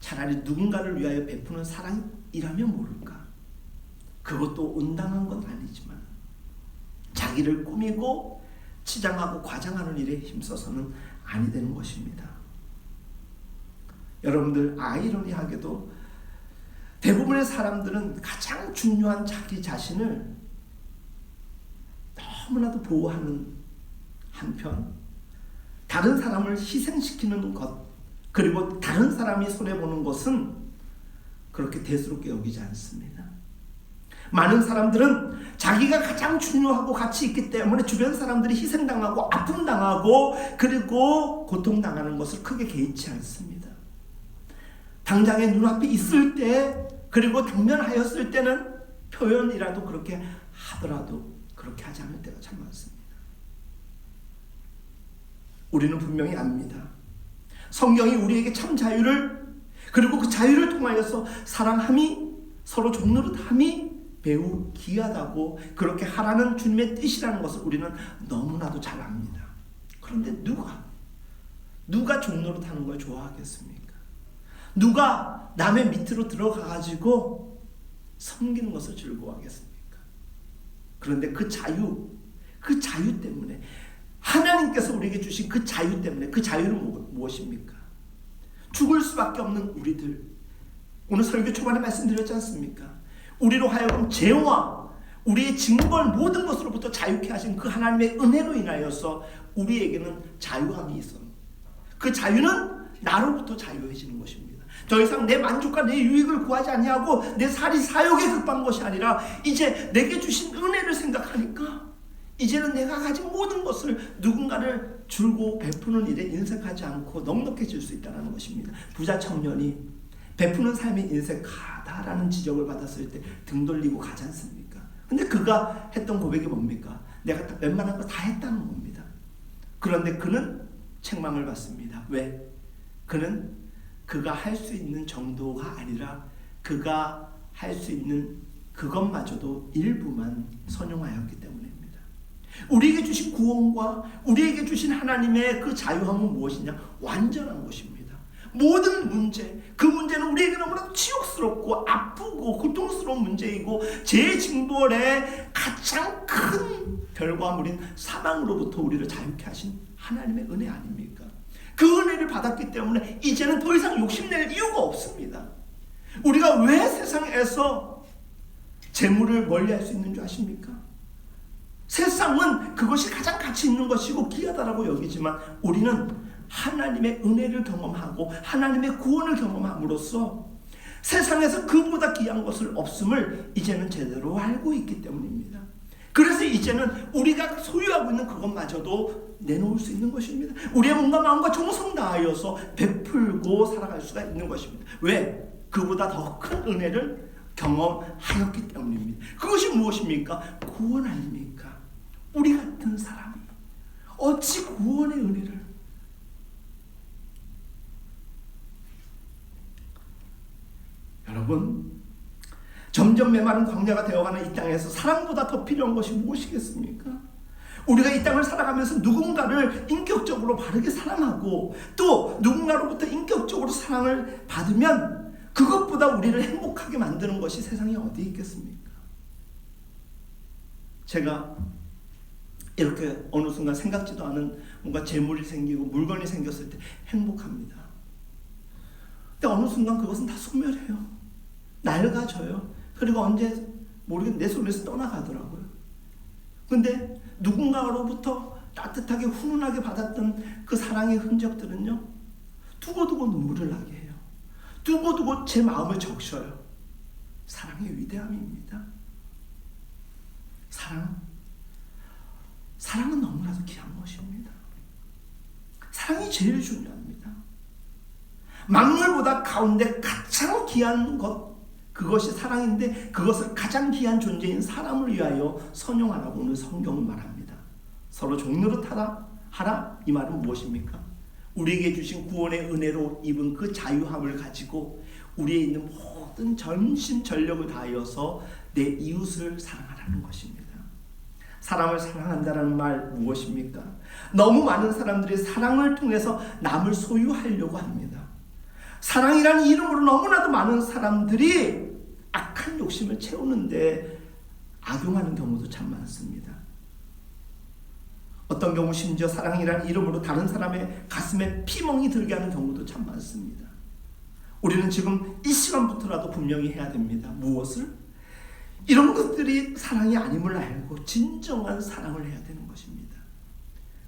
차라리 누군가를 위하여 베푸는 사랑이라면 모를까. 그것도 온당한 건 아니지만 자기를 꾸미고 치장하고 과장하는 일에 힘써서는 아니 되는 것입니다. 여러분들, 아이러니하게도 대부분의 사람들은 가장 중요한 자기 자신을 너무나도 보호하는 한편 다른 사람을 희생시키는 것, 그리고 다른 사람이 손해보는 것은 그렇게 대수롭게 여기지 않습니다. 많은 사람들은 자기가 가장 중요하고 가치 있기 때문에 주변 사람들이 희생당하고 아픔당하고 그리고 고통당하는 것을 크게 개의치 않습니다. 당장에 눈앞에 있을 때, 그리고 당면하였을 때는 표현이라도 그렇게 하더라도 그렇게 하지 않을 때가 참 많습니다. 우리는 분명히 압니다. 성경이 우리에게 참 자유를, 그리고 그 자유를 통하여서 사랑함이, 서로 종노릇함이 매우 귀하다고 그렇게 하라는 주님의 뜻이라는 것을 우리는 너무나도 잘 압니다. 그런데 누가 종노릇하는 걸 좋아하겠습니까? 누가 남의 밑으로 들어가가지고 섬기는 것을 즐거워하겠습니까? 그런데 그 자유 때문에, 하나님께서 우리에게 주신 그 자유 때문에, 그 자유는 무엇입니까? 죽을 수밖에 없는 우리들, 오늘 설교 초반에 말씀드렸지 않습니까? 우리로 하여금 죄와 우리의 징벌 모든 것으로부터 자유케 하신 그 하나님의 은혜로 인하여서 우리에게는 자유함이 있습니다. 그 자유는 나로부터 자유해지는 것입니다. 더 이상 내 만족과 내 유익을 구하지 아니하고 내 살이 사욕에 급한 것이 아니라 이제 내게 주신 은혜를 생각하니까 이제는 내가 가진 모든 것을 누군가를 줄고 베푸는 일에 인색하지 않고 넉넉해질 수 있다는 것입니다. 부자 청년이 베푸는 삶에 인색하다라는 지적을 받았을 때 등 돌리고 가지 않습니까? 근데 그가 했던 고백이 뭡니까? 내가 웬만한 거 다 했다는 겁니다. 그런데 그는 책망을 받습니다. 왜? 그는 그가 할 수 있는 정도가 아니라 그가 할 수 있는 그것마저도 일부만 선용하였기 때문입니다. 우리에게 주신 구원과 우리에게 주신 하나님의 그 자유함은 무엇이냐? 완전한 것입니다. 모든 문제, 그 문제는 우리에게 너무나도 치욕스럽고 아프고 고통스러운 문제이고 죄의 징벌의 가장 큰 결과물인 사망으로부터 우리를 자유케 하신 하나님의 은혜 아닙니까? 그 은혜를 받았기 때문에 이제는 더 이상 욕심낼 이유가 없습니다. 우리가 왜 세상에서 재물을 멀리할 수 있는 줄 아십니까? 세상은 그것이 가장 가치 있는 것이고 귀하다라고 여기지만 우리는 하나님의 은혜를 경험하고 하나님의 구원을 경험함으로써 세상에서 그보다 귀한 것을 없음을 이제는 제대로 알고 있기 때문입니다. 그래서 이제는 우리가 소유하고 있는 그것마저도 내놓을 수 있는 것입니다. 우리의 몸과 마음과 정성 다하여서 베풀고 살아갈 수가 있는 것입니다. 왜? 그보다 더 큰 은혜를 경험하였기 때문입니다. 그것이 무엇입니까? 구원 아닙니까? 우리 같은 사람이 어찌 구원의 은혜를, 여러분, 점점 메마른 광야가 되어가는 이 땅에서 사랑보다 더 필요한 것이 무엇이겠습니까? 우리가 이 땅을 살아가면서 누군가를 인격적으로 바르게 사랑하고 또 누군가로부터 인격적으로 사랑을 받으면 그것보다 우리를 행복하게 만드는 것이 세상에 어디 있겠습니까? 제가 이렇게 어느 순간 생각지도 않은 뭔가 재물이 생기고 물건이 생겼을 때 행복합니다. 근데 어느 순간 그것은 다 소멸해요. 낡아져요. 그리고 언제 모르겠는데 내 손에서 떠나가더라고요. 근데 누군가로부터 따뜻하게 훈훈하게 받았던 그 사랑의 흔적들은요, 두고두고 눈물을 나게 해요. 두고두고 제 마음을 적셔요. 사랑의 위대함입니다. 사랑은 너무나도 귀한 것입니다. 사랑이 제일 중요합니다. 만물보다 가운데 가장 귀한 것, 그것이 사랑인데 그것을 가장 귀한 존재인 사람을 위하여 선용하라고 오늘 성경은 말합니다. 서로 종노릇하라 이 말은 무엇입니까? 우리에게 주신 구원의 은혜로 입은 그 자유함을 가지고 우리에 있는 모든 전심전력을 다하여서 내 이웃을 사랑하라는 것입니다. 사람을 사랑한다는 말 무엇입니까? 너무 많은 사람들이 사랑을 통해서 남을 소유하려고 합니다. 사랑이라는 이름으로 너무나도 많은 사람들이 악한 욕심을 채우는데 악용하는 경우도 참 많습니다. 어떤 경우 심지어 사랑이라는 이름으로 다른 사람의 가슴에 피멍이 들게 하는 경우도 참 많습니다. 우리는 지금 이 시간부터라도 분명히 해야 됩니다. 무엇을? 이런 것들이 사랑이 아님을 알고 진정한 사랑을 해야 되는 것입니다.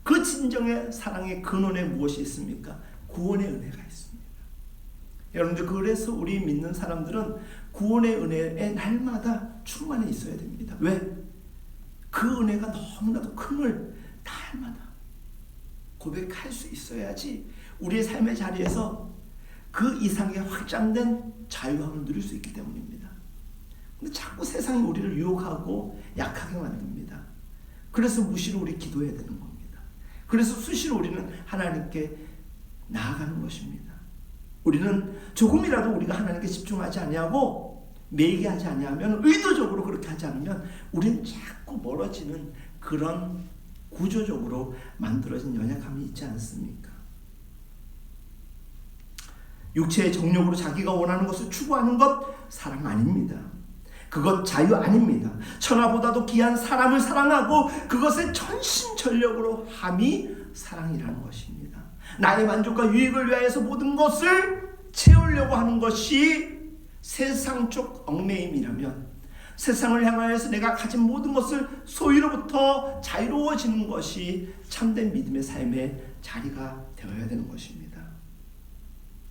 그 진정의 사랑의 근원에 무엇이 있습니까? 구원의 은혜가 있습니다. 여러분들, 그래서 우리 믿는 사람들은 구원의 은혜에 날마다 충만해 있어야 됩니다. 왜? 그 은혜가 너무나도 큼을 날마다 고백할 수 있어야지 우리의 삶의 자리에서 그 이상의 확장된 자유함을 누릴 수 있기 때문입니다. 근데 자꾸 세상이 우리를 유혹하고 약하게 만듭니다. 그래서 무시로 우리 기도해야 되는 겁니다. 그래서 수시로 우리는 하나님께 나아가는 것입니다. 우리는 조금이라도 우리가 하나님께 집중하지 아니하고 매기하지 아니하면, 의도적으로 그렇게 하지 않으면 우리는 자꾸 멀어지는 그런 구조적으로 만들어진 연약함이 있지 않습니까? 육체의 정욕으로 자기가 원하는 것을 추구하는 것 사랑 아닙니다. 그것 자유 아닙니다. 천하보다도 귀한 사람을 사랑하고 그것에 전심전력으로 함이 사랑이라는 것입니다. 나의 만족과 유익을 위하여서 모든 것을 채우려고 하는 것이 세상적 얽매임이라면, 세상을 향하여서 내가 가진 모든 것을 소유로부터 자유로워지는 것이 참된 믿음의 삶의 자리가 되어야 되는 것입니다.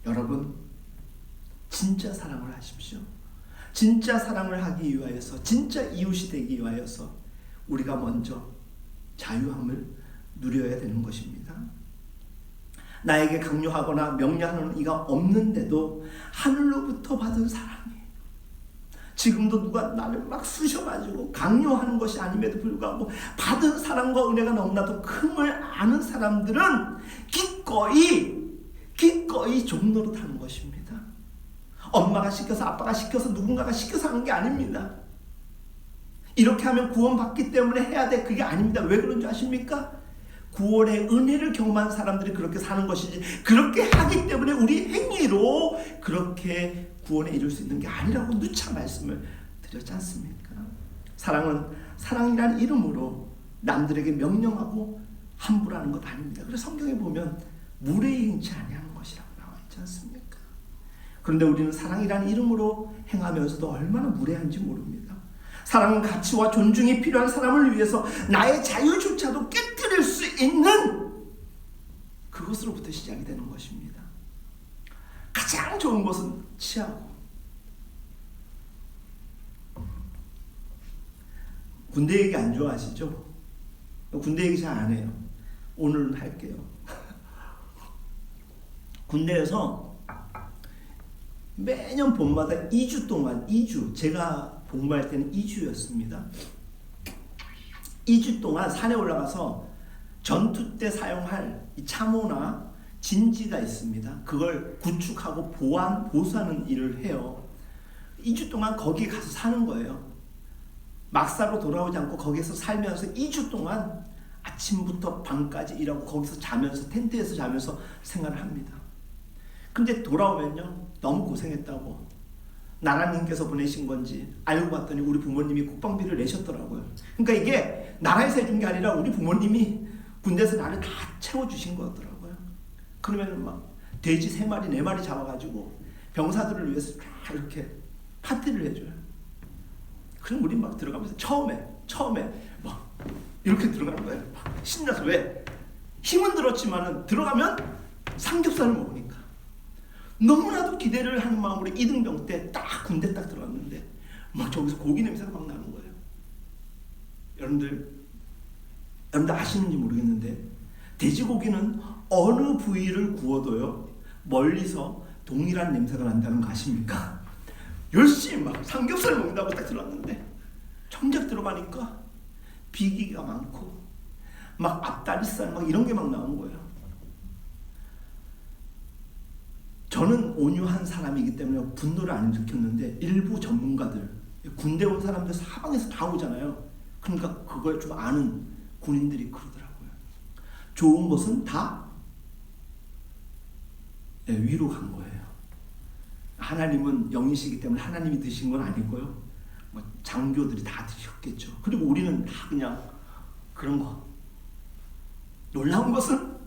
여러분, 진짜 사랑을 하십시오. 진짜 사랑을 하기 위하여서, 진짜 이웃이 되기 위하여서 우리가 먼저 자유함을 누려야 되는 것입니다. 나에게 강요하거나 명령하는 이가 없는데도 하늘로부터 받은 사랑이에요. 지금도 누가 나를 막 쑤셔가지고 강요하는 것이 아님에도 불구하고 받은 사랑과 은혜가 너무나도 큼을 아는 사람들은 기꺼이 종로로 타는 것입니다. 엄마가 시켜서, 아빠가 시켜서, 누군가가 시켜서 하는 게 아닙니다. 이렇게 하면 구원받기 때문에 해야 돼, 그게 아닙니다. 왜 그런 줄 아십니까? 구원의 은혜를 경험한 사람들이 그렇게 사는 것이지, 그렇게 하기 때문에 우리 행위로 그렇게 구원에 이룰 수 있는 게 아니라고 누차 말씀을 드렸지 않습니까? 사랑은 사랑이라는 이름으로 남들에게 명령하고 함부로 하는 것 아닙니다. 그래서 성경에 보면 무례히 행치 아니하는 것이라고 나와 있지 않습니까? 그런데 우리는 사랑이라는 이름으로 행하면서도 얼마나 무례한지 모릅니다. 사랑은 가치와 존중이 필요한 사람을 위해서 나의 자유조차도 깨뜨릴 수 있는 그것으로부터 시작이 되는 것입니다. 가장 좋은 것은 치하고. 군대 얘기 안 좋아하시죠? 군대 얘기 잘 안 해요. 오늘은 할게요. 군대에서 매년 봄마다 2주 동안, 제가 복무할 때는 2주였습니다. 2주 동안 산에 올라가서 전투 때 사용할 이 참호나 진지가 있습니다. 그걸 구축하고 보수하는 일을 해요. 2주 동안 거기 가서 사는 거예요. 막사로 돌아오지 않고 거기서 살면서 2주 동안 아침부터 밤까지 일하고 거기서 자면서, 텐트에서 자면서 생활을 합니다. 근데 돌아오면요, 너무 고생했다고 나라님께서 보내신 건지 알고 봤더니 우리 부모님이 국방비를 내셨더라고요. 그러니까 이게 나라에서 해준 게 아니라 우리 부모님이 군대에서 나를 다 채워주신 거더라고요. 그러면 막 돼지 3마리 4마리 잡아가지고 병사들을 위해서 쫙 이렇게 파티를 해줘요. 그럼 우리 막 들어가면서 처음에 막 이렇게 들어가는 거예요. 막 신나서. 왜? 힘은 들었지만은 들어가면 삼겹살을 먹으니까. 너무나도 기대를 하는 마음으로 이등병 때 딱 군대 딱 들어갔는데 막 저기서 고기 냄새가 막 나는 거예요. 여러분들 아시는지 모르겠는데 돼지고기는 어느 부위를 구워도요 멀리서 동일한 냄새가 난다는 거 아십니까? 열심히 막 삼겹살 먹는다고 딱 들어갔는데 정작 들어가니까 비기가 많고 막 앞다리살 막 이런 게 막 나오는 거예요. 저는 온유한 사람이기 때문에 분노를 안 일으켰는데 일부 전문가들, 군대 온 사람들 사방에서 다 오잖아요. 그러니까 그걸 좀 아는 군인들이 그러더라고요. 좋은 것은 다 위로 간 거예요. 하나님은 영이시기 때문에 하나님이 드신 건 아니고요. 뭐 장교들이 다 드셨겠죠. 그리고 우리는 다 그냥 그런 거. 놀라운 것은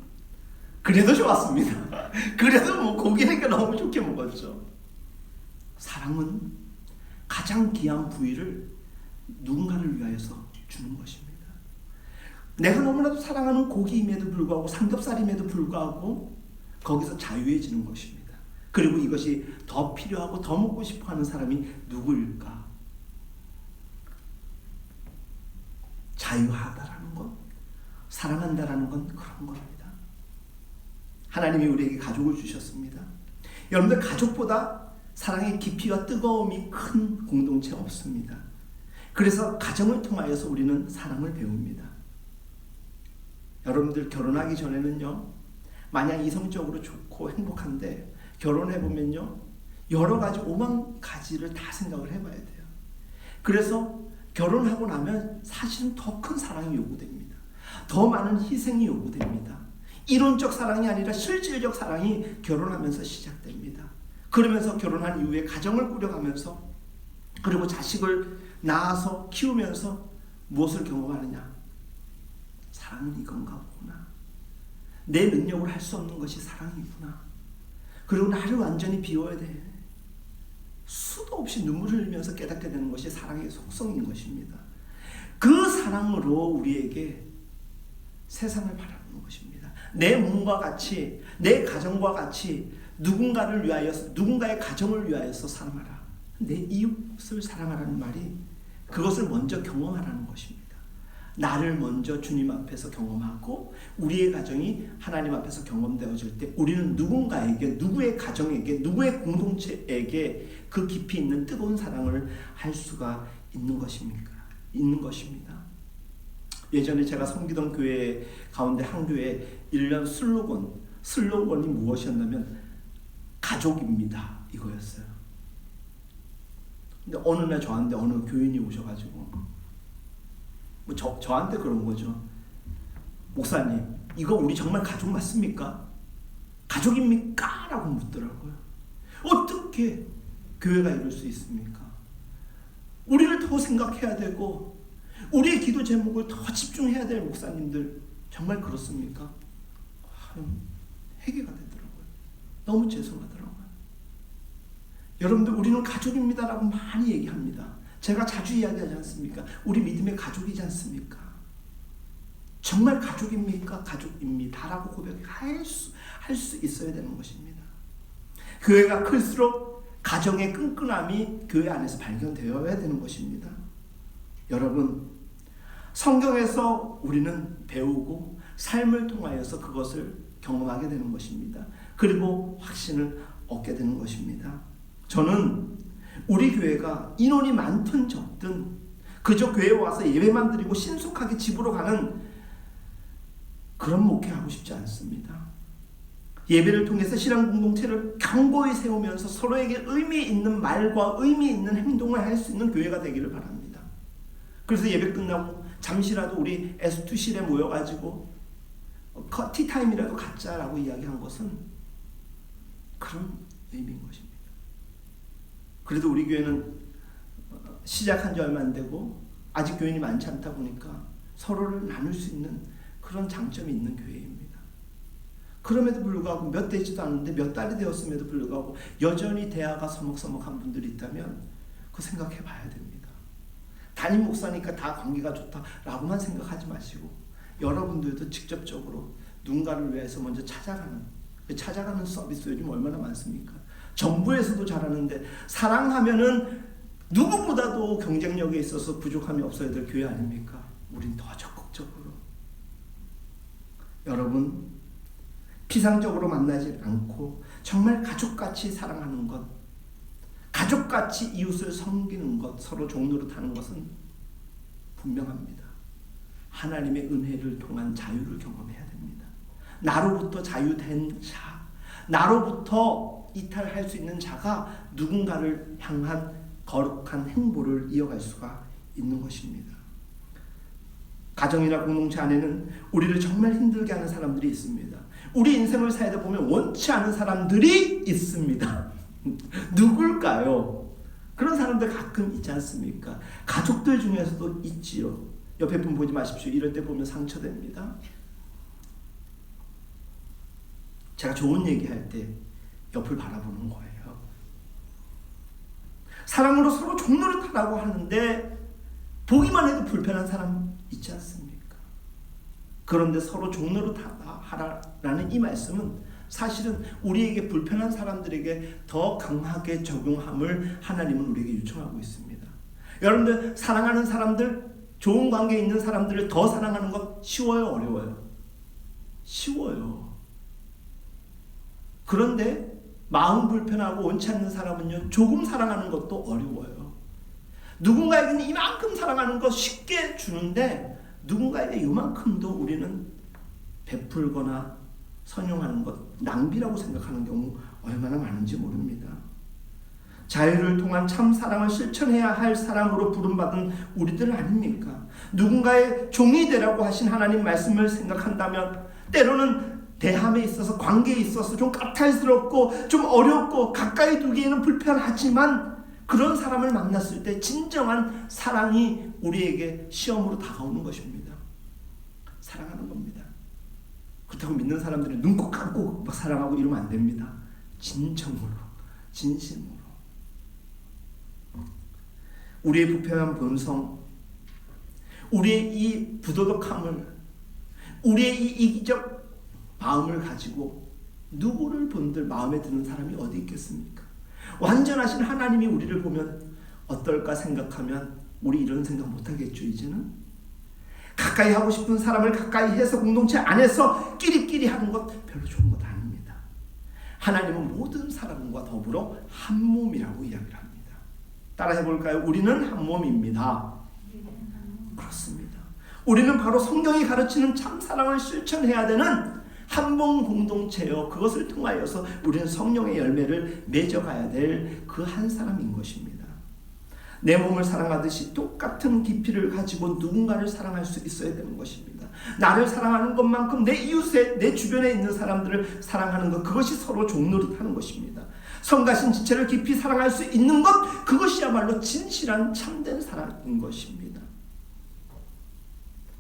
그래도 좋았습니다. 그래도 뭐 고기니까 너무 좋게 먹었죠. 사랑은 가장 귀한 부위를 누군가를 위하여서 주는 것입니다. 내가 너무나도 사랑하는 고기임에도 불구하고 삼겹살임에도 불구하고 거기서 자유해지는 것입니다. 그리고 이것이 더 필요하고 더 먹고 싶어하는 사람이 누구일까? 자유하다라는 것, 사랑한다라는 건 그런 겁니다. 하나님이 우리에게 가족을 주셨습니다. 여러분들 가족보다 사랑의 깊이와 뜨거움이 큰 공동체 없습니다. 그래서 가정을 통하여서 우리는 사랑을 배웁니다. 여러분들 결혼하기 전에는요, 마냥 이성적으로 좋고 행복한데 결혼해보면요, 여러 가지 오만 가지를 다 생각을 해봐야 돼요. 그래서 결혼하고 나면 사실은 더 큰 사랑이 요구됩니다. 더 많은 희생이 요구됩니다. 이론적 사랑이 아니라 실질적 사랑이 결혼하면서 시작됩니다. 그러면서 결혼한 이후에 가정을 꾸려가면서 그리고 자식을 낳아서 키우면서 무엇을 경험하느냐? 사랑은 이건가 보구나. 내 능력으로 할 수 없는 것이 사랑이구나. 그리고 나를 완전히 비워야 돼. 수도 없이 눈물을 흘리면서 깨닫게 되는 것이 사랑의 속성인 것입니다. 그 사랑으로 우리에게 세상을 바라보는 것입니다. 내 몸과 같이, 내 가정과 같이 누군가를 위하여서, 누군가의 가정을 위하여서 사랑하라. 내 이웃을 사랑하라는 말이 그것을 먼저 경험하라는 것입니다. 나를 먼저 주님 앞에서 경험하고 우리의 가정이 하나님 앞에서 경험되어질 때 우리는 누군가에게, 누구의 가정에게, 누구의 공동체에게 그 깊이 있는 뜨거운 사랑을 할 수가 있는 것입니다. 예전에 제가 섬기던 교회 가운데 한 교회 1년 슬로건이 무엇이었냐면 가족입니다 이거였어요. 근데 어느 날 저한테 어느 교인이 오셔가지고 뭐 저한테 그런 거죠. 목사님, 이거 우리 정말 가족 맞습니까? 가족입니까? 라고 묻더라고요. 어떻게 교회가 이럴 수 있습니까? 우리를 더 생각해야 되고 우리의 기도 제목을 더 집중해야 될 목사님들 정말 그렇습니까? 회개가 되더라고요. 너무 죄송하더라고요. 여러분들, 우리는 가족입니다라고 많이 얘기합니다. 제가 자주 이야기하지 않습니까? 우리 믿음의 가족이지 않습니까? 정말 가족입니까? 가족입니다라고 고백할 수 있어야 되는 것입니다. 교회가 클수록 가정의 끈끈함이 교회 안에서 발견되어야 되는 것입니다. 여러분, 성경에서 우리는 배우고 삶을 통하여서 그것을 경험하게 되는 것입니다. 그리고 확신을 얻게 되는 것입니다. 저는 우리 교회가 인원이 많든 적든 그저 교회에 와서 예배만 드리고 신속하게 집으로 가는 그런 목회하고 싶지 않습니다. 예배를 통해서 신앙 공동체를 견고히 세우면서 서로에게 의미 있는 말과 의미 있는 행동을 할 수 있는 교회가 되기를 바랍니다. 그래서 예배 끝나고 잠시라도 우리 S2실에 모여가지고 티타임이라도 갖자라고 이야기한 것은 그런 의미인 것입니다. 그래도 우리 교회는 시작한 지 얼마 안 되고 아직 교인이 많지 않다 보니까 서로를 나눌 수 있는 그런 장점이 있는 교회입니다. 그럼에도 불구하고 몇 되지도 않는데 몇 달이 되었음에도 불구하고 여전히 대화가 서먹서먹한 분들이 있다면 그거 생각해 봐야 됩니다. 담임 목사니까 다 관계가 좋다라고만 생각하지 마시고 여러분들도 직접적으로 누군가를 위해서 먼저 찾아가는 서비스 요즘 얼마나 많습니까? 정부에서도 잘하는데 사랑하면은 누구보다도 경쟁력에 있어서 부족함이 없어야 될 교회 아닙니까? 우린 더 적극적으로. 여러분, 피상적으로 만나지 않고 정말 가족같이 사랑하는 것, 가족같이 이웃을 섬기는 것, 서로 종노릇하는 것은 분명합니다. 하나님의 은혜를 통한 자유를 경험해야 됩니다. 나로부터 자유된 자, 나로부터 이탈할 수 있는 자가 누군가를 향한 거룩한 행보를 이어갈 수가 있는 것입니다. 가정이나 공동체 안에는 우리를 정말 힘들게 하는 사람들이 있습니다. 우리 인생을 살다 보면 원치 않은 사람들이 있습니다. 누굴까요? 그런 사람들 가끔 있지 않습니까? 가족들 중에서도 있지요. 옆에 분 보지 마십시오. 이럴 때 보면 상처됩니다. 제가 좋은 얘기할 때 옆을 바라보는 거예요. 사랑으로 서로 종노릇하라고 하는데 보기만 해도 불편한 사람 있지 않습니까? 그런데 서로 종노릇하라는 이 말씀은 사실은 우리에게 불편한 사람들에게 더 강하게 적용함을 하나님은 우리에게 요청하고 있습니다. 여러분들 사랑하는 사람들, 좋은 관계에 있는 사람들을 더 사랑하는 것 쉬워요? 어려워요? 쉬워요. 그런데 마음 불편하고 원치 않는 사람은요, 조금 사랑하는 것도 어려워요. 누군가에게는 이만큼 사랑하는 것 쉽게 주는데 누군가에게 이만큼도 우리는 베풀거나 선용하는 것 낭비라고 생각하는 경우 얼마나 많은지 모릅니다. 자유를 통한 참 사랑을 실천해야 할 사람으로 부름받은 우리들 아닙니까? 누군가의 종이 되라고 하신 하나님 말씀을 생각한다면 때로는 대함에 있어서 관계에 있어서 좀 까탈스럽고 좀 어렵고 가까이 두기에는 불편하지만 그런 사람을 만났을 때 진정한 사랑이 우리에게 시험으로 다가오는 것입니다. 사랑하는 겁니다. 그렇다고 믿는 사람들이 눈 꼭 감고 막 사랑하고 이러면 안 됩니다. 진정으로, 진심으로. 우리의 부패한 본성, 우리의 이 부도덕함을, 우리의 이 이기적 마음을 가지고 누구를 본들 마음에 드는 사람이 어디 있겠습니까? 완전하신 하나님이 우리를 보면 어떨까 생각하면 우리 이런 생각 못하겠죠. 이제는 가까이 하고 싶은 사람을 가까이 해서 공동체 안에서 끼리끼리 하는 것 별로 좋은 것 아닙니다. 하나님은 모든 사람과 더불어 한 몸이라고 이야기를 합니다. 따라 해볼까요? 우리는 한 몸입니다. 그렇습니다. 우리는 바로 성경이 가르치는 참 사랑을 실천해야 되는 한 몸 공동체요. 그것을 통하여서 우리는 성령의 열매를 맺어가야 될 그 한 사람인 것입니다. 내 몸을 사랑하듯이 똑같은 깊이를 가지고 누군가를 사랑할 수 있어야 되는 것입니다. 나를 사랑하는 것만큼 내 이웃에, 내 주변에 있는 사람들을 사랑하는 것, 그것이 서로 종노릇하는 것입니다. 성가신 지체를 깊이 사랑할 수 있는 것, 그것이야말로 진실한 참된 사랑인 것입니다.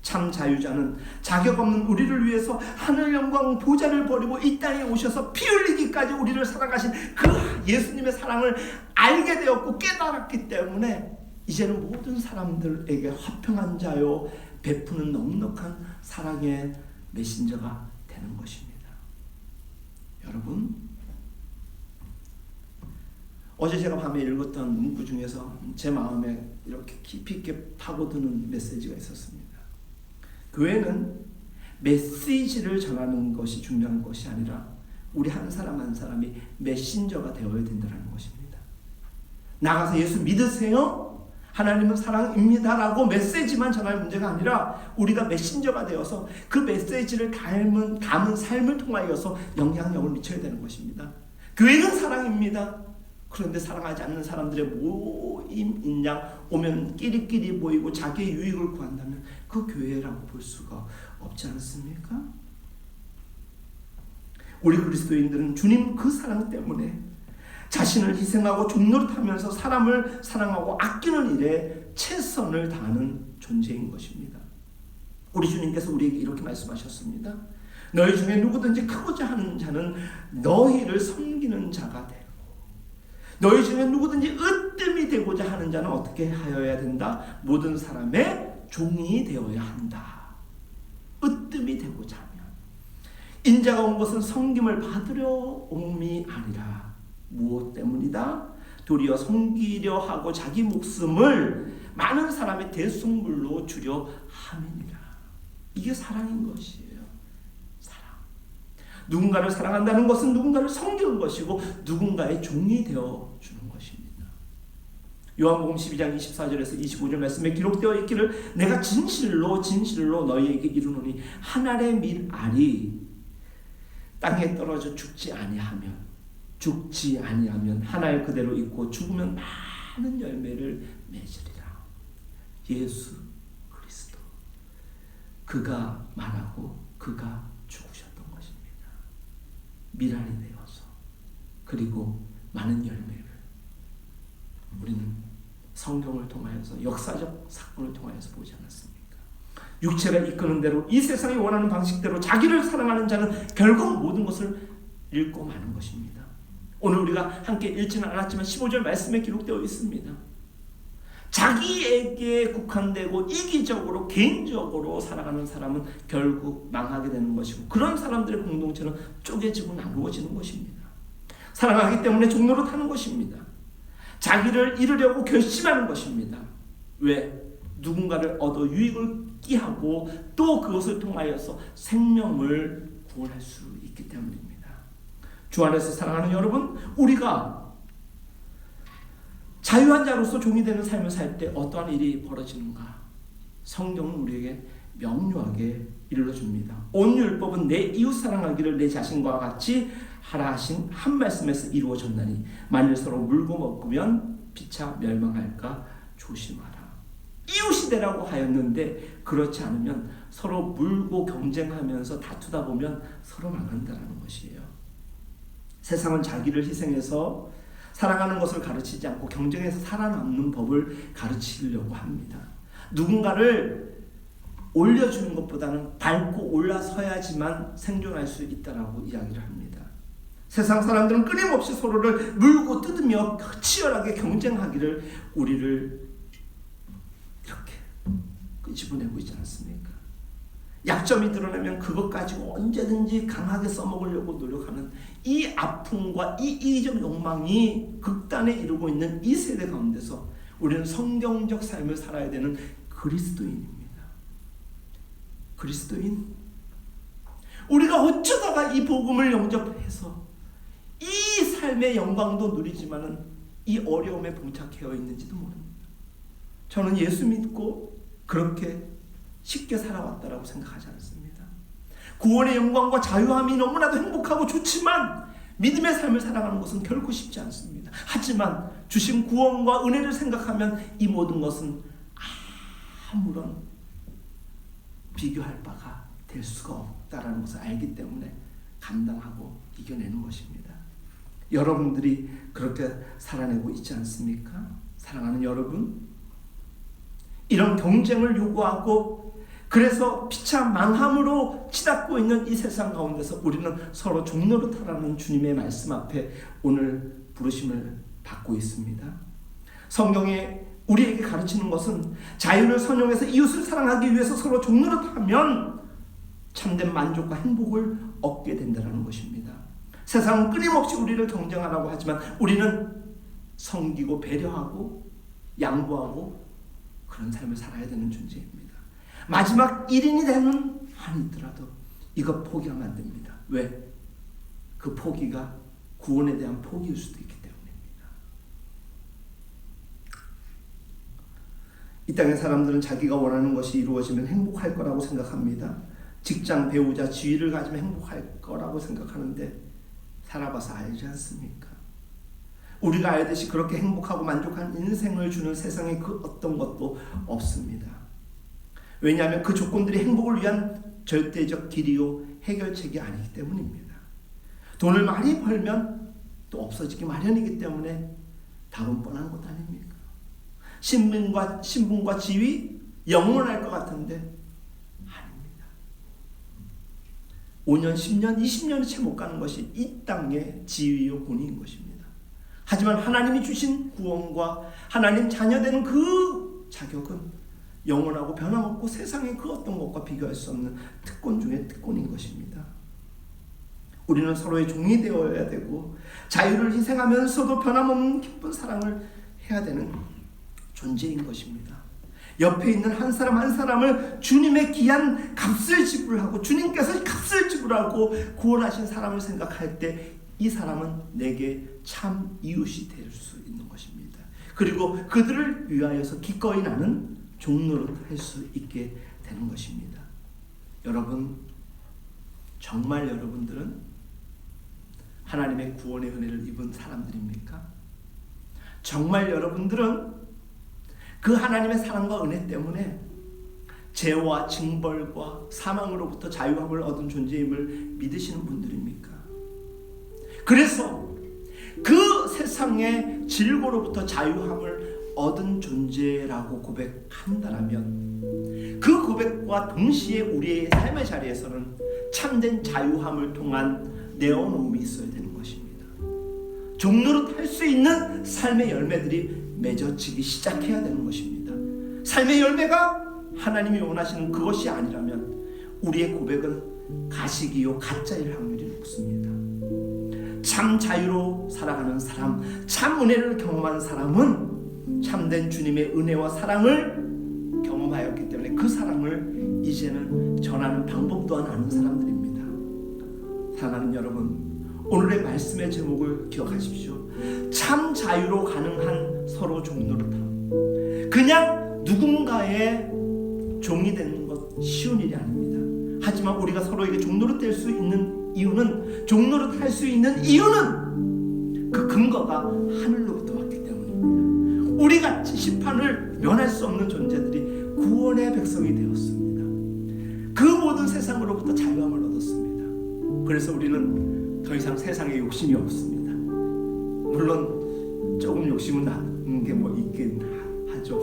참 자유자는 자격 없는 우리를 위해서 하늘 영광 보좌를 버리고 이 땅에 오셔서 피 흘리기까지 우리를 사랑하신 그 예수님의 사랑을 알게 되었고 깨달았기 때문에 이제는 모든 사람들에게 화평한 자요 베푸는 넉넉한 사랑의 메신저가 되는 것입니다. 여러분, 어제 제가 밤에 읽었던 문구 중에서 제 마음에 이렇게 깊이 있게 파고드는 메시지가 있었습니다. 교회는 메시지를 전하는 것이 중요한 것이 아니라 우리 한 사람 한 사람이 메신저가 되어야 된다는 것입니다. 나가서 예수 믿으세요? 하나님은 사랑입니다 라고 메시지만 전할 문제가 아니라 우리가 메신저가 되어서 그 메시지를 담은 삶을 통하여서 영향력을 미쳐야 되는 것입니다. 교회는 사랑입니다. 그런데 사랑하지 않는 사람들의 모임인 양 오면 끼리끼리 모이고 자기의 유익을 구한다면 그 교회라고 볼 수가 없지 않습니까? 우리 그리스도인들은 주님 그 사랑 때문에 자신을 희생하고 종노릇하면서 사람을 사랑하고 아끼는 일에 최선을 다하는 존재인 것입니다. 우리 주님께서 우리에게 이렇게 말씀하셨습니다. 너희 중에 누구든지 크고자 하는 자는 너희를 섬기는 자가 되고 너희 중에 누구든지 으뜸이 되고자 하는 자는 어떻게 하여야 된다? 모든 사람의 종이 되어야 한다. 으뜸이 되고자 하면 인자가 온 것은 섬김을 받으려 옴이 아니라 무엇 때문이다? 도리어 섬기려 하고 자기 목숨을 많은 사람의 대속물로 주려 함이니라. 이게 사랑인 것이에요. 누군가를 사랑한다는 것은 누군가를 섬기는 것이고 누군가의 종이 되어주는 것입니다. 요한복음 12장 24절에서 25절 말씀에 기록되어 있기를 내가 진실로 진실로 너희에게 이르노니 한 알의 밀알이 땅에 떨어져 죽지 아니하면 한 알 그대로 있고 죽으면 많은 열매를 맺으리라. 예수 그리스도 그가 말하고 그가 죽으셨다. 밀알이 되어서 그리고 많은 열매를 우리는 성경을 통하여서 역사적 사건을 통하여서 보지 않았습니까? 육체가 이끄는 대로 이 세상이 원하는 방식대로 자기를 사랑하는 자는 결국 모든 것을 잃고 마는 것입니다. 오늘 우리가 함께 읽지는 않았지만 15절 말씀에 기록되어 있습니다. 자기에게 국한되고 이기적으로 개인적으로 살아가는 사람은 결국 망하게 되는 것이고, 그런 사람들의 공동체는 쪼개지고 나누어지는 것입니다. 사랑하기 때문에 종로로 타는 것입니다. 자기를 이루려고 결심하는 것입니다. 왜? 누군가를 얻어 유익을 끼하고 또 그것을 통하여서 생명을 구원할 수 있기 때문입니다. 주 안에서 사랑하는 여러분, 우리가 자유한 자로서 종이 되는 삶을 살 때 어떠한 일이 벌어지는가? 성경은 우리에게 명료하게 일러줍니다. 온 율법은 내 이웃 사랑하기를 내 자신과 같이 하라 하신 한 말씀에서 이루어졌나니 만일 서로 물고 먹으면 피차 멸망할까 조심하라. 이웃이 되라고 하였는데 그렇지 않으면 서로 물고 경쟁하면서 다투다 보면 서로 망한다는 것이에요. 세상은 자기를 희생해서 사랑하는 것을 가르치지 않고 경쟁해서 살아남는 법을 가르치려고 합니다. 누군가를 올려주는 것보다는 밟고 올라서야지만 생존할 수 있다라고 이야기를 합니다. 세상 사람들은 끊임없이 서로를 물고 뜯으며 치열하게 경쟁하기를 우리를 이렇게 끄집어내고 있지 않습니까? 약점이 드러나면 그것 가지고 언제든지 강하게 써먹으려고 노력하는 이 아픔과 이 이기적 욕망이 극단에 이르고 있는 이 세대 가운데서 우리는 성경적 삶을 살아야 되는 그리스도인입니다. 그리스도인. 우리가 어쩌다가 이 복음을 영접해서 이 삶의 영광도 누리지만은 이 어려움에 봉착해 있는지도 모릅니다. 저는 예수 믿고 그렇게 쉽게 살아왔다라고 생각하지 않습니다. 구원의 영광과 자유함이 너무나도 행복하고 좋지만 믿음의 삶을 살아가는 것은 결코 쉽지 않습니다. 하지만 주신 구원과 은혜를 생각하면 이 모든 것은 아무런 비교할 바가 될 수가 없다라는 것을 알기 때문에 감당하고 이겨내는 것입니다. 여러분들이 그렇게 살아내고 있지 않습니까? 사랑하는 여러분, 이런 경쟁을 요구하고 그래서 피차 망함으로 치닫고 있는 이 세상 가운데서 우리는 서로 종노릇하라는 주님의 말씀 앞에 오늘 부르심을 받고 있습니다. 성경에 우리에게 가르치는 것은 자유를 선용해서 이웃을 사랑하기 위해서 서로 종노릇하면 참된 만족과 행복을 얻게 된다는 것입니다. 세상은 끊임없이 우리를 경쟁하라고 하지만 우리는 섬기고 배려하고 양보하고 그런 삶을 살아야 되는 존재입니다. 마지막 1인이 되는 한이 있더라도 이거 포기하면 안 됩니다. 왜? 그 포기가 구원에 대한 포기일 수도 있기 때문입니다. 이 땅의 사람들은 자기가 원하는 것이 이루어지면 행복할 거라고 생각합니다. 직장, 배우자, 지위를 가지면 행복할 거라고 생각하는데 살아봐서 알지 않습니까? 우리가 알듯이 그렇게 행복하고 만족한 인생을 주는 세상에 그 어떤 것도 없습니다. 왜냐하면 그 조건들이 행복을 위한 절대적 길이요 해결책이 아니기 때문입니다. 돈을 많이 벌면 또 없어지기 마련이기 때문에 답은 뻔한 것 아닙니까? 신분과 지위 영원할 것 같은데 아닙니다. 5년, 10년, 20년이 채 못 가는 것이 이 땅의 지위요 권위인 것입니다. 하지만 하나님이 주신 구원과 하나님 자녀되는 그 자격은 영원하고 변함없고 세상의 그 어떤 것과 비교할 수 없는 특권 중에 특권인 것입니다. 우리는 서로의 종이 되어야 되고 자유를 희생하면서도 변함없는 기쁜 사랑을 해야 되는 존재인 것입니다. 옆에 있는 한 사람 한 사람을 주님의 귀한 값을 지불하고 주님께서 값을 지불하고 구원하신 사람을 생각할 때 이 사람은 내게 참 이웃이 될 수 있는 것입니다. 그리고 그들을 위하여서 기꺼이 나는 종노릇 할 수 있게 되는 것입니다. 여러분, 정말 여러분들은 하나님의 구원의 은혜를 입은 사람들입니까? 정말 여러분들은 그 하나님의 사랑과 은혜 때문에 죄와 징벌과 사망으로부터 자유함을 얻은 존재임을 믿으시는 분들입니까? 그래서 그 세상의 질고로부터 자유함을 얻은 존재라고 고백한다면 그 고백과 동시에 우리의 삶의 자리에서는 참된 자유함을 통한 내어놓음이 있어야 되는 것입니다. 종로로 탈 수 있는 삶의 열매들이 맺어지기 시작해야 되는 것입니다. 삶의 열매가 하나님이 원하시는 그것이 아니라면 우리의 고백은 가식이요 가짜일 확률이 높습니다. 참 자유로 살아가는 사람, 참 은혜를 경험한 사람은 참된 주님의 은혜와 사랑을 경험하였기 때문에 그 사랑을 이제는 전하는 방법 또한 아는 사람들입니다. 사랑하는 여러분, 오늘의 말씀의 제목을 기억하십시오. 참 자유로 가능한 서로 종노릇함. 그냥 누군가의 종이 되는 것 쉬운 일이 아닙니다. 하지만 우리가 서로에게 종노릇될 수 있는 이유는, 종노릇할 수 있는 이유는 그 근거가 하늘로부터 왔기 때문입니다. 우리같이 심판을 면할 수 없는 존재들이 구원의 백성이 되었습니다. 그 모든 세상으로부터 자유함을 얻었습니다. 그래서 우리는 더 이상 세상에 욕심이 없습니다. 물론 조금 욕심은 나는 게 뭐 있긴 하죠.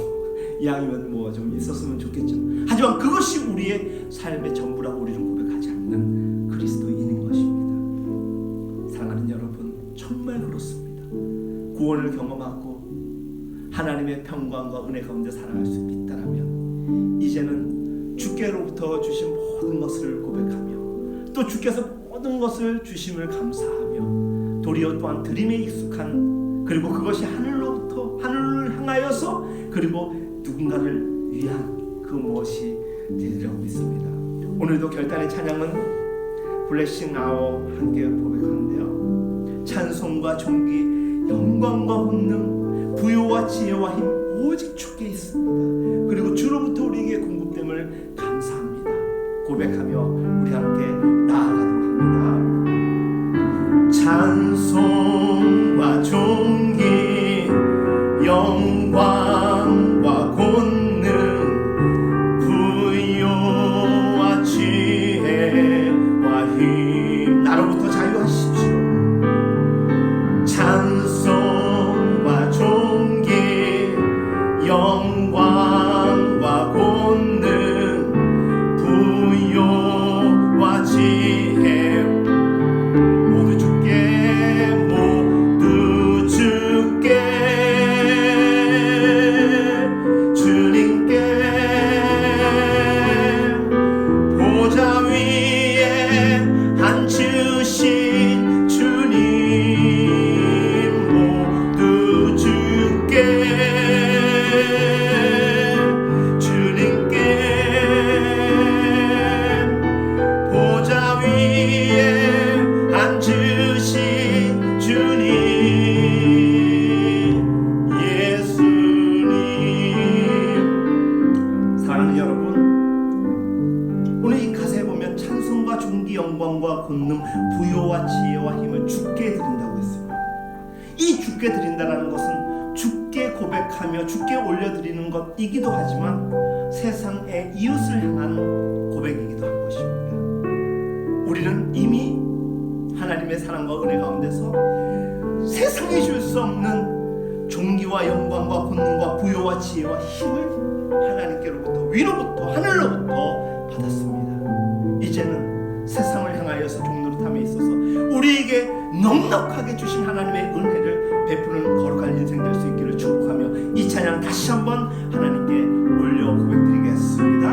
이왕이면 뭐 좀 있었으면 좋겠죠. 하지만 그것이 우리의 삶의 전부라고 우리는 고백하지 않는 그리스도인인 것입니다. 사랑하는 여러분, 정말 그렇습니다. 구원을 경험하고 하나님의 평강과 은혜 가운데 살아갈 수 있다라면 이제는 주께로부터 주신 모든 것을 고백하며 또 주께서 모든 것을 주심을 감사하며 도리어 또한 드림에 익숙한, 그리고 그것이 하늘로부터 하늘을 향하여서 그리고 누군가를 위한 그 무엇이 되리라고 믿습니다. 오늘도 결단의 찬양은 블레싱 아워 함께 고백하는데요. 찬송과 존귀, 영광과 권능, 부요와 지혜와 힘 오직 주께 있습니다. 그리고 주로부터 우리에게 공급됨을 감사합니다. 고백하며 우리 함께 나아가도록 합니다. 찬송과 존귀, 영광과 권능, 부요와 지혜와 힘 나로부터 자유하십시오. 찬송과 존귀, 영광과 권능, 부요와 지혜 모두 주께, 모두 주께, 주님께, 보좌 위에 앉으신 주님 모두 주께, 주님께, 보좌 위에 앉으신 주님 예수님. 사랑하는 여러분, 오늘 이 가사에 보면 찬송과 존귀, 영광과 권능, 부요와 지혜와 힘을 주께 드린다고 했습니다. 이 주께 드린다는 것은 주께 고백하며 주께 올려드리는 것이기도 하지만 세상의 이웃을 향한 고백이기도 한 것입니다. 우리는 이미 하나님의 사랑과 은혜 가운데서 세상에 줄 수 없는 존귀와 영광과 권능과 부요와 지혜와 힘을 하나님께로부터, 위로부터, 하늘로부터 받았습니다. 이제는 세상을 향하여서 종노릇함에 있어서 우리에게 넉넉하게 주신 하나님의 은혜를 베푸는 거룩한 인생 될 수 있기를 축복하며 이 찬양 다시 한번 하나님께 올려 고백드리겠습니다.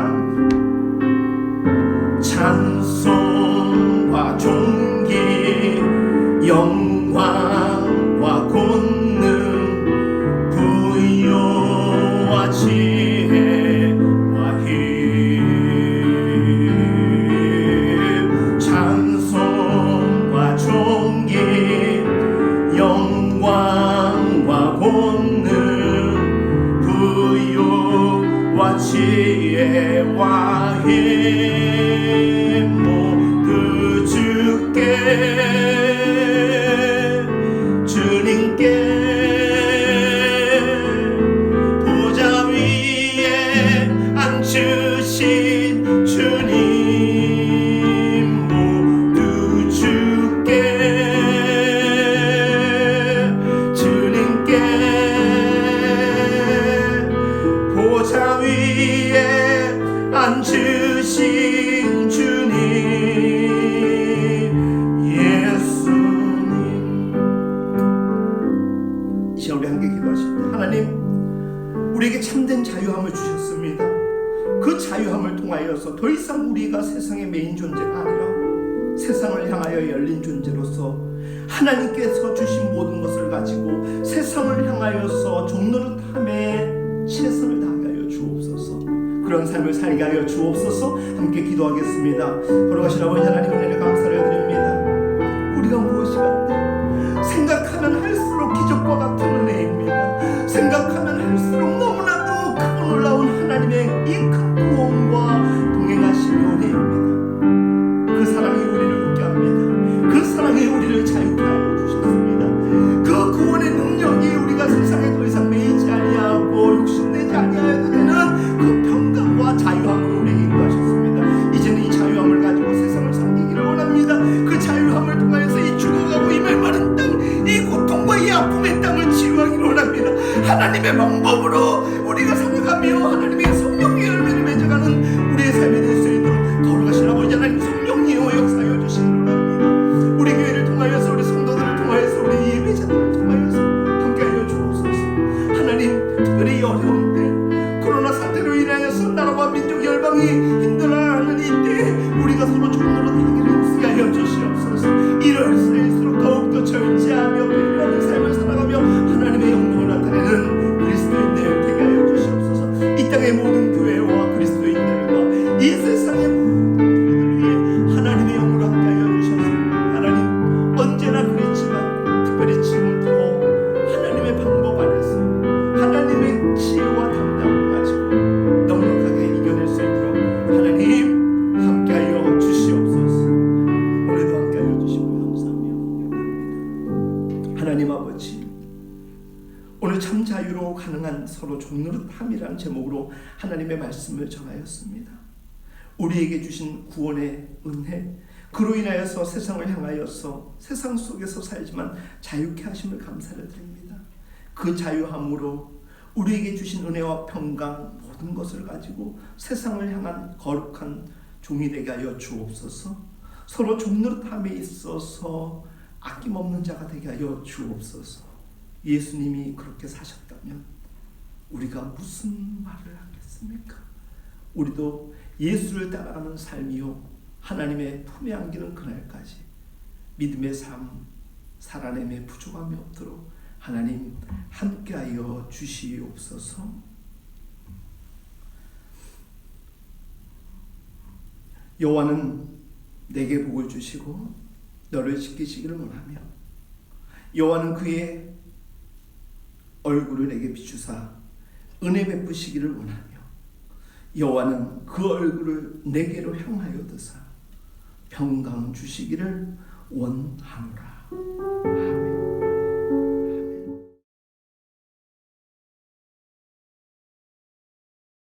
찬송과 존귀, 영광과 권능, 부요와 지혜와 힘, 찬송과 존귀, 영광과 권능, 부요와 지혜와 힘 이상 우리가 세상의 메인 존재가 아니라 세상을 향하여 열린 존재로서 하나님께서 주신 모든 것을 가지고 세상을 향하여서 종노릇함에 최선을 다하게 하여 주옵소서. 그런 삶을 살게 하여 주옵소서. 함께 기도하겠습니다. 걸어가신 아버지 하나님, 은혜를 감사를 드립니다. 우리가 무엇이 같네, 생각하면 할수록 기적과 같은 은혜입니다. 생각하면 할수록 너무나도 크고 놀라운 하나님의 이 큰 구원과 동행하시는 은혜입니다. 그 사랑이 우리를 웃게 합니다. 그 사랑이 우리를 자유케 하여 주셨습니다. 그 구원의 능력이 우리가 세상에 더 이상 매이지 아니하고 욕심내지 아니하여도 되는 그 평강과 자유함을 우리에게 인도하셨습니다. 이제는 이 자유함을 가지고 세상을 섬기기를 원합니다. 그 자유함을 통하여서 이 죽어가고 이 메마른 땅, 이 고통과 이 아픔의 땅을 치유하기를 원합니다. 하나님의 방법으로 우리가 살아가며 하나님의 성령의 열매를 맺어가는 우리의 삶이 될 수 있도록 걸어가신 아버지 하나님, 성령이여 역사하여 주시기를 원합니다. 우리 교회를 통하여서, 우리 성도들을 통하여서, 우리 예배자들을 통하여서 함께하여 주옵소서. 하나님, 특별히 어려운 때, 코로나 사태로 인하여서 나라와 민족 열방이 힘들어하는 이때 우리가 서로 종노릇하기를 힘쓰게 하여 주시옵소서. 이럴수록 더욱더 절제하며 배려하는 삶을 살아가며 하나님의 영광을 나타내는 그리스도인들 되게 하여 주시옵소서. 이 땅의 모든 교회와 그리스도인들과 이 세상의 모든 교회들 위해 하나님의 영으로 함께하여 주셔서 하나님, 언제나 그랬지만 특별히 지금 더 하나님의 방법 안에서 하나님의 지혜와 담당을 가지고 넉넉하게 이겨낼 수 있도록 하나님 함께하여 주시옵소서. 오늘도 함께하여 주시고 감사합니다. 하나님 아버지, 오늘 참 자유로 가능한 서로 종노릇함이라는 제목으로 하나님의 말씀을 전하였습니다. 우리에게 주신 구원의 은혜, 그로 인하여서 세상을 향하여서 세상 속에서 살지만 자유케 하심을 감사를 드립니다. 그 자유함으로 우리에게 주신 은혜와 평강 모든 것을 가지고 세상을 향한 거룩한 종이 되게 하여 주옵소서. 서로 종노릇함에 있어서 아낌없는 자가 되게 하여 주옵소서. 예수님이 그렇게 사셨다면 우리가 무슨 말을 하겠습니까? 우리도 예수를 따라가는 삶이요, 하나님의 품에 안기는 그날까지 믿음의 삶 살아내며 부족함이 없도록 하나님 함께하여 주시옵소서. 여호와는 내게 복을 주시고 너를 지키시기를 원하며, 여호와는 그의 얼굴을 내게 비추사 은혜 베푸시기를 원하며, 여호와는 그 얼굴을 내게로 향하여 드사 평강 주시기를 원하노라. 아멘.